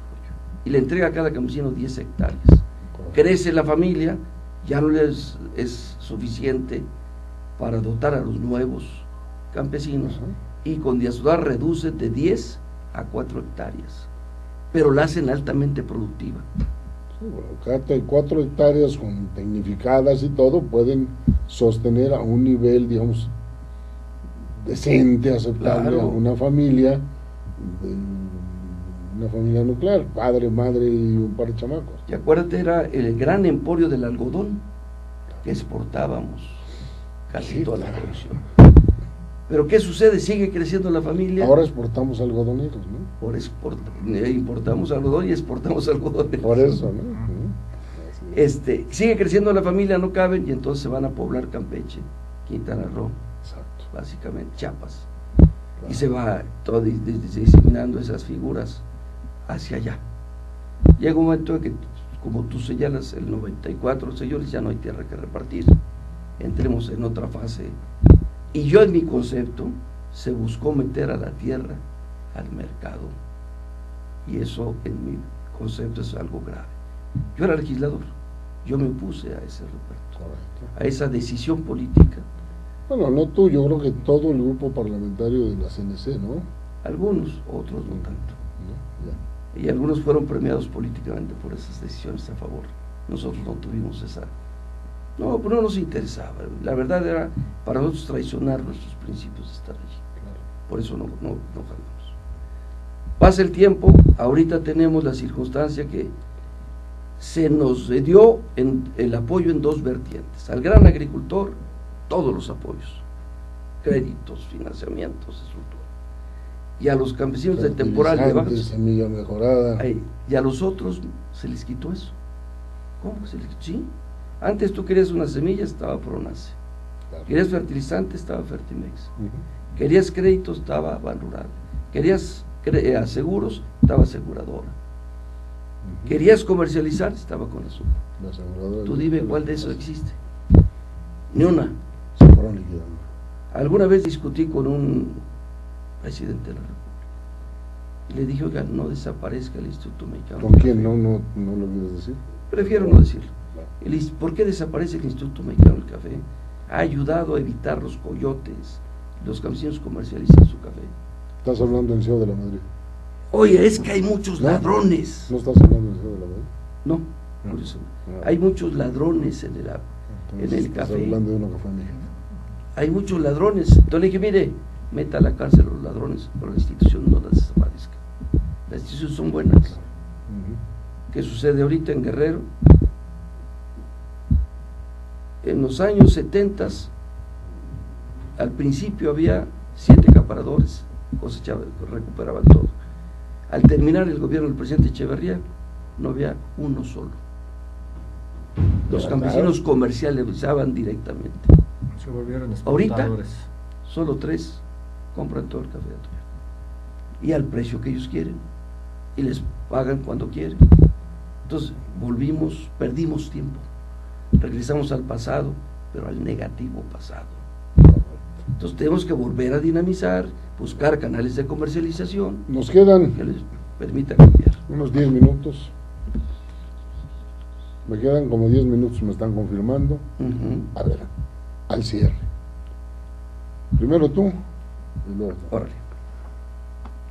y le entrega a cada campesino 10 hectáreas. Correcto. Crece la familia, ya no les es suficiente para dotar a los nuevos campesinos, Ajá. y con Díaz Ordaz reduce de 10 a 4 hectáreas, pero la hacen altamente productiva. Sí, bueno, 4 hectáreas con tecnificadas y todo pueden sostener a un nivel, digamos, decente, aceptable Claro. a una familia, una familia nuclear, padre, madre y un par de chamacos. Y acuérdate, era el gran emporio del algodón que exportábamos casi Sí, toda la claro. producción. Pero ¿qué sucede? Sigue creciendo la familia. Ahora exportamos algodoneros, ¿no? Importamos algodón y exportamos algodón. Por eso, ¿no? Ujú. Así es. Sigue creciendo la familia, no caben, y entonces se van a poblar Campeche, Quintana Roo, Exacto. básicamente Chiapas. Claro. Y se va todo diseminando esas figuras hacia allá. Llega un momento en que, como tú señalas, el 94, señores, ya no hay tierra que repartir. Entremos en otra fase. Y yo, en mi concepto, se buscó meter a la tierra al mercado. Y eso, en mi concepto, es algo grave. Yo era legislador, yo me opuse a ese reparto, Correcto. a esa decisión política. Bueno, no tú, yo creo que todo el grupo parlamentario de la CNC, ¿no? Algunos, otros no tanto. ¿No? Ya. Y algunos fueron premiados políticamente por esas decisiones a favor. Nosotros no tuvimos esa... No, pero no nos interesaba. La verdad era para nosotros traicionar nuestros principios de estar allí. Claro. Por eso no jalamos. Pasa el tiempo, ahorita tenemos la circunstancia que se nos dio el apoyo en dos vertientes. Al gran agricultor todos los apoyos, créditos, financiamientos, estructura. Y a los campesinos de temporal de bajas, semilla mejorada. Y a los otros se les quitó eso. ¿Cómo que se les quitó? Sí. Antes tú querías una semilla, estaba Pronace. Claro. Querías fertilizante, estaba Fertimex. Querías crédito, estaba Banrural. Querías seguros, estaba aseguradora. Querías comercializar, estaba con Azul. Tú dime cuál de eso existe. Ni una. Se fueron liquidando. Alguna vez discutí con un presidente de la República y le dije, oiga, no desaparezca el Instituto Mexicano. ¿Con quién? No lo quieres decir. Prefiero no decirlo. Y le dice, ¿por qué desaparece el Instituto Mexicano del Café? Ha ayudado a evitar los coyotes, los campesinos comercializan su café. Estás hablando del CEO de la Madrid. Oye, es que hay muchos ladrones. ¿No estás hablando del CEO de la Madrid? No, por eso. Hay muchos ladrones en el Estás café. hablando de uno que fue en México. Hay muchos ladrones. Entonces le dije, mire, meta a la cárcel a los ladrones, pero la institución no las desaparezca. Las instituciones son buenas. ¿Qué sucede ahorita en Guerrero? En los años 70, al principio había 7 acaparadores, cosechaban, recuperaban todo. Al terminar el gobierno del presidente Echeverría, no había uno solo. Los campesinos comercializaban directamente. Se volvieron Ahorita, exportadores. solo 3 compran todo el café de Atoyac. Y al precio que ellos quieren. Y les pagan cuando quieren. Entonces, perdimos tiempo. Regresamos al pasado, pero al negativo pasado. Entonces tenemos que volver a dinamizar, buscar canales de comercialización. Nos quedan que les permita cambiar. unos 10 minutos. Me quedan como 10 minutos, me están confirmando. A ver, al cierre. Primero tú, y luego tú. Órale.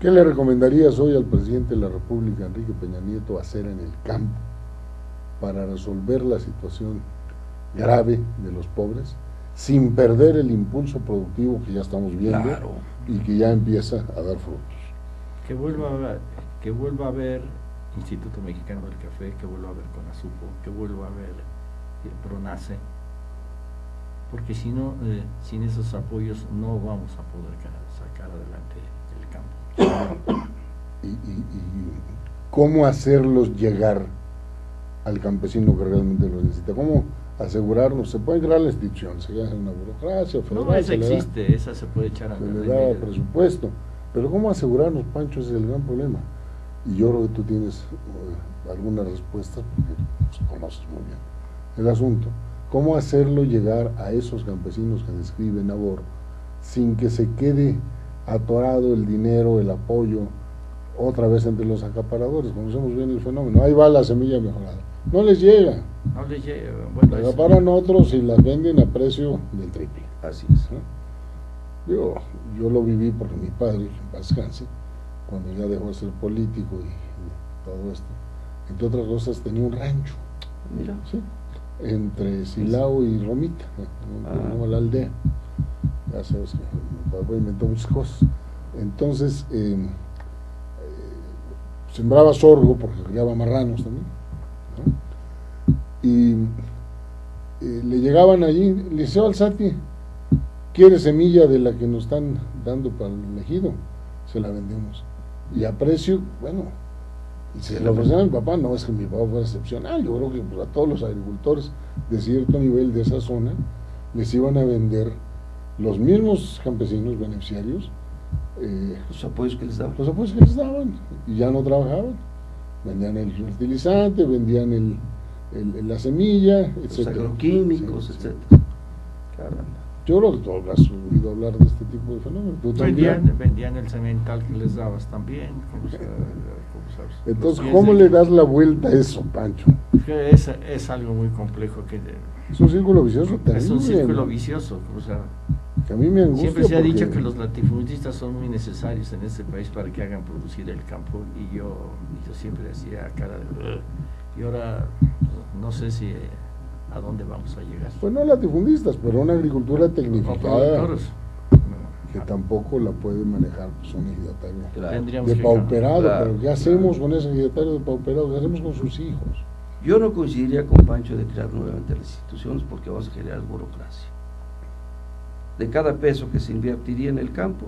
¿Qué le recomendarías hoy al presidente de la República, Enrique Peña Nieto, hacer en el campo para resolver la situación grave de los pobres, sin perder el impulso productivo que ya estamos viendo? Claro. Y que ya empieza a dar frutos? Que vuelva a haber Instituto Mexicano del Café, que vuelva a haber CONASUPO, que vuelva a haber Pronace, porque si no, sin esos apoyos no vamos a poder sacar adelante el campo. ¿Y cómo hacerlos llegar al campesino que realmente lo necesita? ¿Cómo asegurarnos? Se puede crear la institución, se hace una burocracia federal, No, esa existe, esa se puede echar a se andar. le da presupuesto, pero ¿cómo asegurarnos, Pancho? Ese es el gran problema, y yo creo que tú tienes algunas respuestas porque pues, conoces muy bien el asunto. ¿Cómo hacerlo llegar a esos campesinos que describe Nabor sin que se quede atorado el dinero, el apoyo otra vez entre los acaparadores? Conocemos bien el fenómeno. Ahí va la semilla mejorada, no les llega, No les llega. Bueno, la acaparan otros y las venden a precio del triple. Así es. Yo lo viví porque mi padre, que en paz descanse, cuando ya dejó de ser político y todo esto, entre otras cosas tenía un rancho, Mira. ¿sí?, entre Silao y Romita, como la aldea. Ya sabes que mi papá inventó muchas cosas. Entonces sembraba sorgo porque criaba marranos también, ¿no? Y le llegaban allí, le decía: Alzati, ¿quiere semilla de la que nos están dando para el ejido? Se la vendemos. Y a precio, bueno, y se la ofrecían a mi papá. No es que mi papá fuera excepcional, yo creo que pues, a todos los agricultores de cierto nivel de esa zona les iban a vender los mismos campesinos beneficiarios Los apoyos que les daban. los apoyos que les daban, y ya no trabajaban, vendían el fertilizante, vendían la semilla, Los etcétera. agroquímicos, Sí, sí. etcétera. Caramba. Yo creo que tú has oído hablar de este tipo de fenómenos. ¿Tú también? Vendían el cemental que les dabas también. ¿Cómo sabes? Entonces, ¿cómo le das la vuelta a eso, Pancho? Que es algo muy complejo. Es un círculo vicioso terrible. Es un círculo ¿no? vicioso. O sea, Que a mí me angustia. siempre se ha porque dicho que los latifundistas son muy necesarios en este país para que hagan producir el campo, y yo siempre decía cara de... Y ahora no sé si a dónde vamos a llegar. Pues no latifundistas, pero una agricultura O tecnificada productores. que tampoco la puede manejar, pues un ejidatario Claro. Tendríamos que depauperado. Claro, Pero ¿qué hacemos con ese ejidatario depauperado? ¿Qué hacemos con sus hijos? Yo no coincidiría con Pancho de crear nuevamente las instituciones porque vamos a generar burocracia. de cada peso que se invertiría en el campo,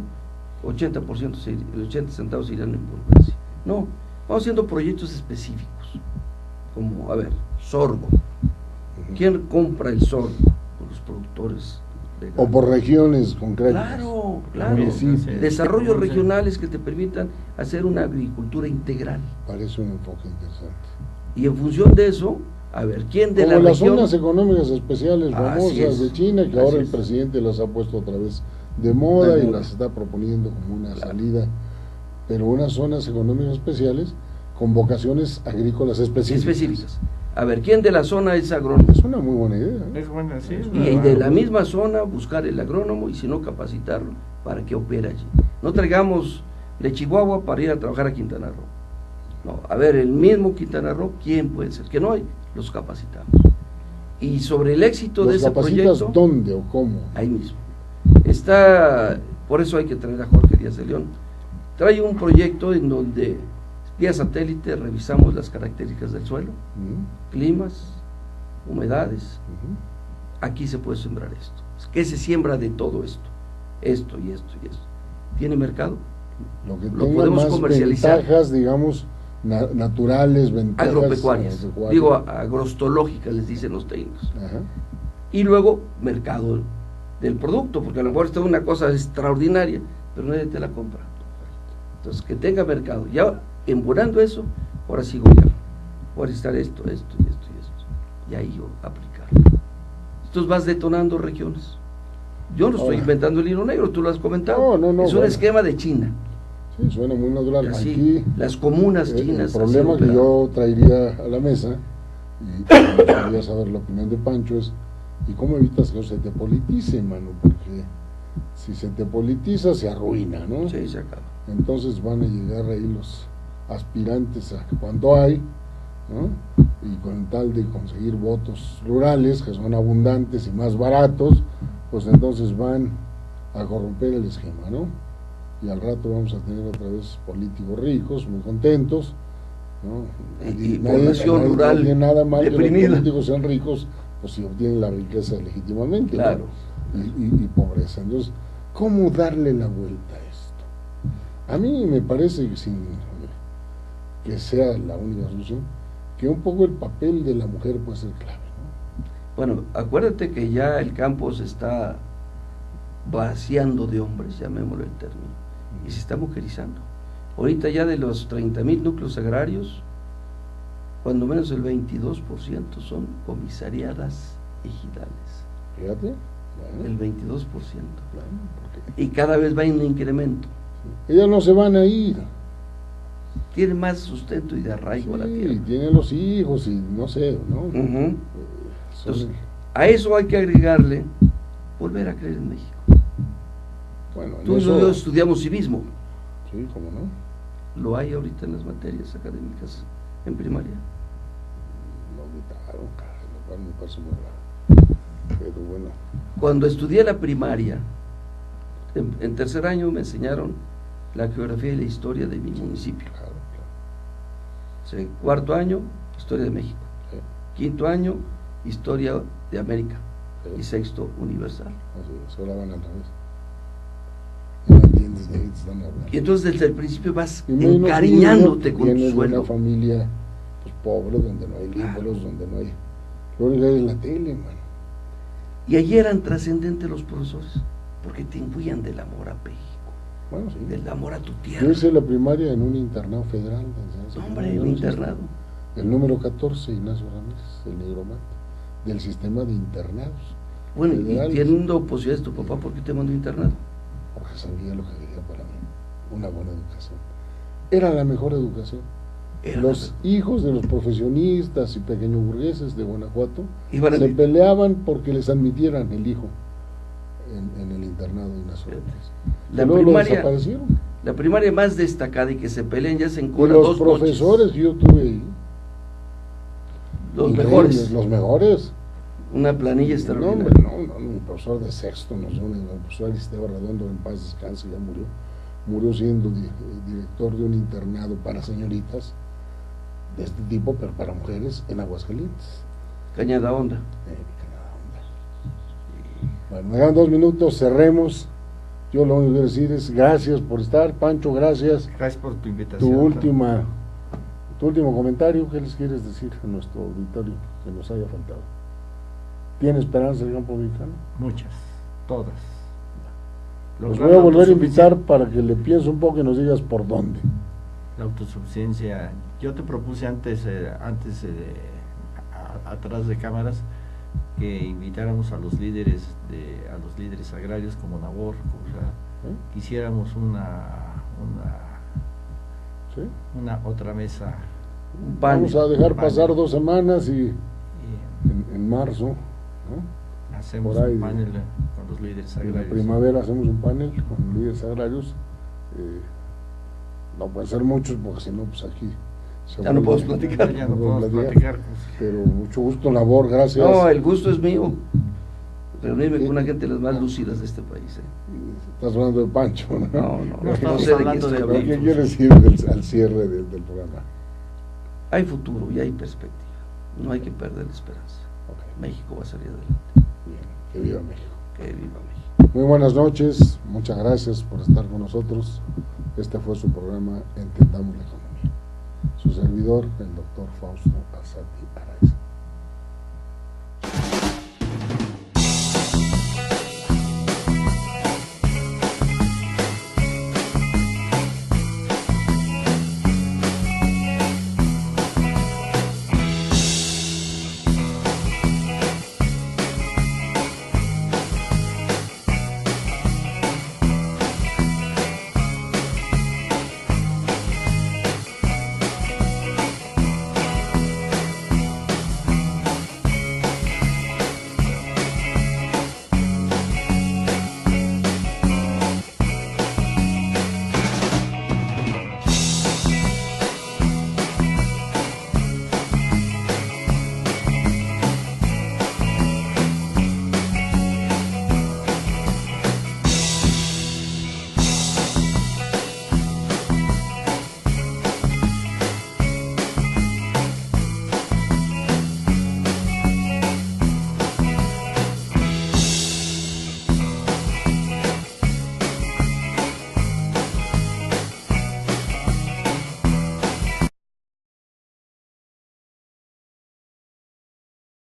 80%, el 80 centavos irían en burocracia. No, vamos haciendo proyectos específicos, como, a ver, sorgo. ¿Quién compra el sorgo? Por los productores de O por regiones concretas. Claro, claro. Municipios. Desarrollos regionales que te permitan hacer una agricultura integral. Parece un enfoque interesante. Y en función de eso, a ver, ¿quién de Como la las región? zonas económicas especiales Así famosas es. de China, que Así ahora el es. presidente las ha puesto otra vez de moda De y moda. las está proponiendo como una Claro. salida, pero unas zonas económicas especiales con vocaciones agrícolas Específicas. A ver, ¿quién de la zona es agrónomo? Es una muy buena idea, ¿no? Es buena, sí. Y de la misma zona buscar el agrónomo y si no capacitarlo para que opere allí. No traigamos de Chihuahua para ir a trabajar a Quintana Roo. No, a ver, el mismo Quintana Roo, ¿quién puede ser? Que no hay, los capacitamos. Y sobre el éxito de ¿Los ese capacitas proyecto, dónde o cómo? ahí mismo. Está, por eso hay que traer a Jorge Díaz de León. Trae un proyecto en donde vía satélite revisamos las características del suelo, climas, humedades. Aquí se puede sembrar esto. ¿Qué se siembra de todo esto? Esto y esto y esto. ¿Tiene mercado? Lo que Lo tenga podemos más comercializar. ventajas, digamos, naturales, ventajas Agropecuarias, digo agrostológicas les dicen los técnicos. Ajá. Y luego mercado del producto, porque a lo mejor está una cosa extraordinaria, pero nadie te la compra. Entonces, que tenga mercado. Ya embonando eso, ahora sí gobierno. Voy a necesitar esto, esto y esto y esto. Y ahí yo aplicar. Entonces vas detonando regiones. Yo no estoy Ahora. inventando el hilo negro, tú lo has comentado. No, es un bueno. esquema de China. Sí, suena muy natural. Así, Aquí las comunas el chinas. problema así que operan. yo traería a la mesa, y quería saber la opinión de Pancho, es ¿y cómo evitas que no se te politice, mano? Porque si se te politiza, se arruina, ¿no? Sí, se acaba. Entonces van a llegar ahí los aspirantes a cuando hay, ¿no? Y con tal de conseguir votos rurales, que son abundantes y más baratos, pues entonces van a corromper el esquema, ¿no? Y al rato vamos a tener otra vez políticos ricos, muy contentos, ¿no? Y población rural no tiene nada mal que deprimida. los políticos sean ricos, pues si obtienen la riqueza legítimamente, ¿no? Claro. Y pobreza. Entonces, ¿cómo darle la vuelta a esto? A mí me parece que sin que sea la única solución, que un poco el papel de la mujer puede ser clave, ¿no? Bueno, acuérdate que ya el campo se está vaciando de hombres, llamémoslo el término, y se está mujerizando. Ahorita ya de los 30,000 núcleos agrarios, cuando menos el 22% son comisariadas ejidales. Fíjate, El 22%. claro, porque Y cada vez va en incremento. ellas no se van a ir. Tiene más sustento y de arraigo a la Sí, tierra. tienen los hijos y no sé, ¿no? Ujú. Son- Entonces, a eso hay que agregarle volver a creer en México. bueno, en Tú y eso- yo estudiamos civismo. sí, cómo no, Lo hay ahorita en las materias académicas en primaria. lo quitaron, caray, lo cual me parece muy raro. Pero bueno, Cuando estudié la primaria, en tercer año me enseñaron la geografía y la historia de mi municipio. claro, Cuarto año, historia de México. sí, Quinto año, historia de América. sí. Y sexto, universal. Así es, ahora van al revés. No entiendes de qué te están hablando. Y entonces desde el principio vas Y menos encariñándote niño, con tu vienes de suelo. una familia pues, pobre, donde no hay libros, donde no hay... Lo único que hay es la tele, mano. Y allí eran trascendentes los profesores, porque te imbuían del amor a México, Bueno, sí. del amor a tu Yo tierra. hice la primaria en un internado federal. de enseñanza Hombre, primaria, un ¿no? internado. El número 14, Ignacio Ramírez, el Negromante, del sistema de internados. Bueno, y federales, teniendo posibilidades tu papá, ¿por qué te mandó internado? porque sabía lo que quería para mí, una buena educación. Era la mejor educación. Era Los hijos de los profesionistas y pequeños burgueses de Guanajuato Iban a- se peleaban porque les admitieran el hijo en el internado de Ignacio Fíjate. Ramírez. La Y luego lo primaria- desaparecieron. La primaria más destacada y que se pelean ya se Y encola los dos profesores que yo tuve ahí, los increíbles, mejores. los mejores. Una planilla No, extraordinaria. hombre, no, mi profesor de sexto, no sé, el profesor Aristeo Redondo, en paz descanse, ya murió siendo director de un internado para señoritas de este tipo, pero para mujeres en Aguascalientes. Cañada Honda. Qué nada onda. Bueno, me dan 2 minutos, cerremos. Yo lo único que quiero decir es gracias por estar, Pancho, gracias. Gracias por tu invitación. Tu último comentario, ¿qué les quieres decir a nuestro auditorio que nos haya faltado? ¿Tiene esperanza el campo mexicano? Muchas, todas. Los voy a volver a invitar para que le pienses un poco y nos digas por dónde. La autosuficiencia. Yo te propuse atrás de cámaras, que invitáramos a los líderes agrarios como Nabor, que hiciéramos otra mesa. Vamos a dejar pasar 2 semanas y en marzo, ¿no? Hacemos por ahí, un panel con los líderes agrarios. En la primavera hacemos un panel con líderes agrarios. No pueden ser muchos porque si no, pues aquí ya no podemos platicar. Ya no podemos platicar. Pero mucho gusto, Nabor, gracias. No, el gusto es mío. Reunirme con una gente de las más lúcidas de este país. Estás hablando de Pancho, ¿no? No estamos sé de hablando qué estoy ¿Qué hablando. quieres decir al cierre del programa? Hay futuro y hay perspectiva. No hay que perder la esperanza. Okay. México va a salir adelante. Bien, que viva México. Que viva México. Muy buenas noches, muchas gracias por estar con nosotros. Este fue su programa Entendamos la Economía. Su servidor, el doctor Fausto Asati Araiza.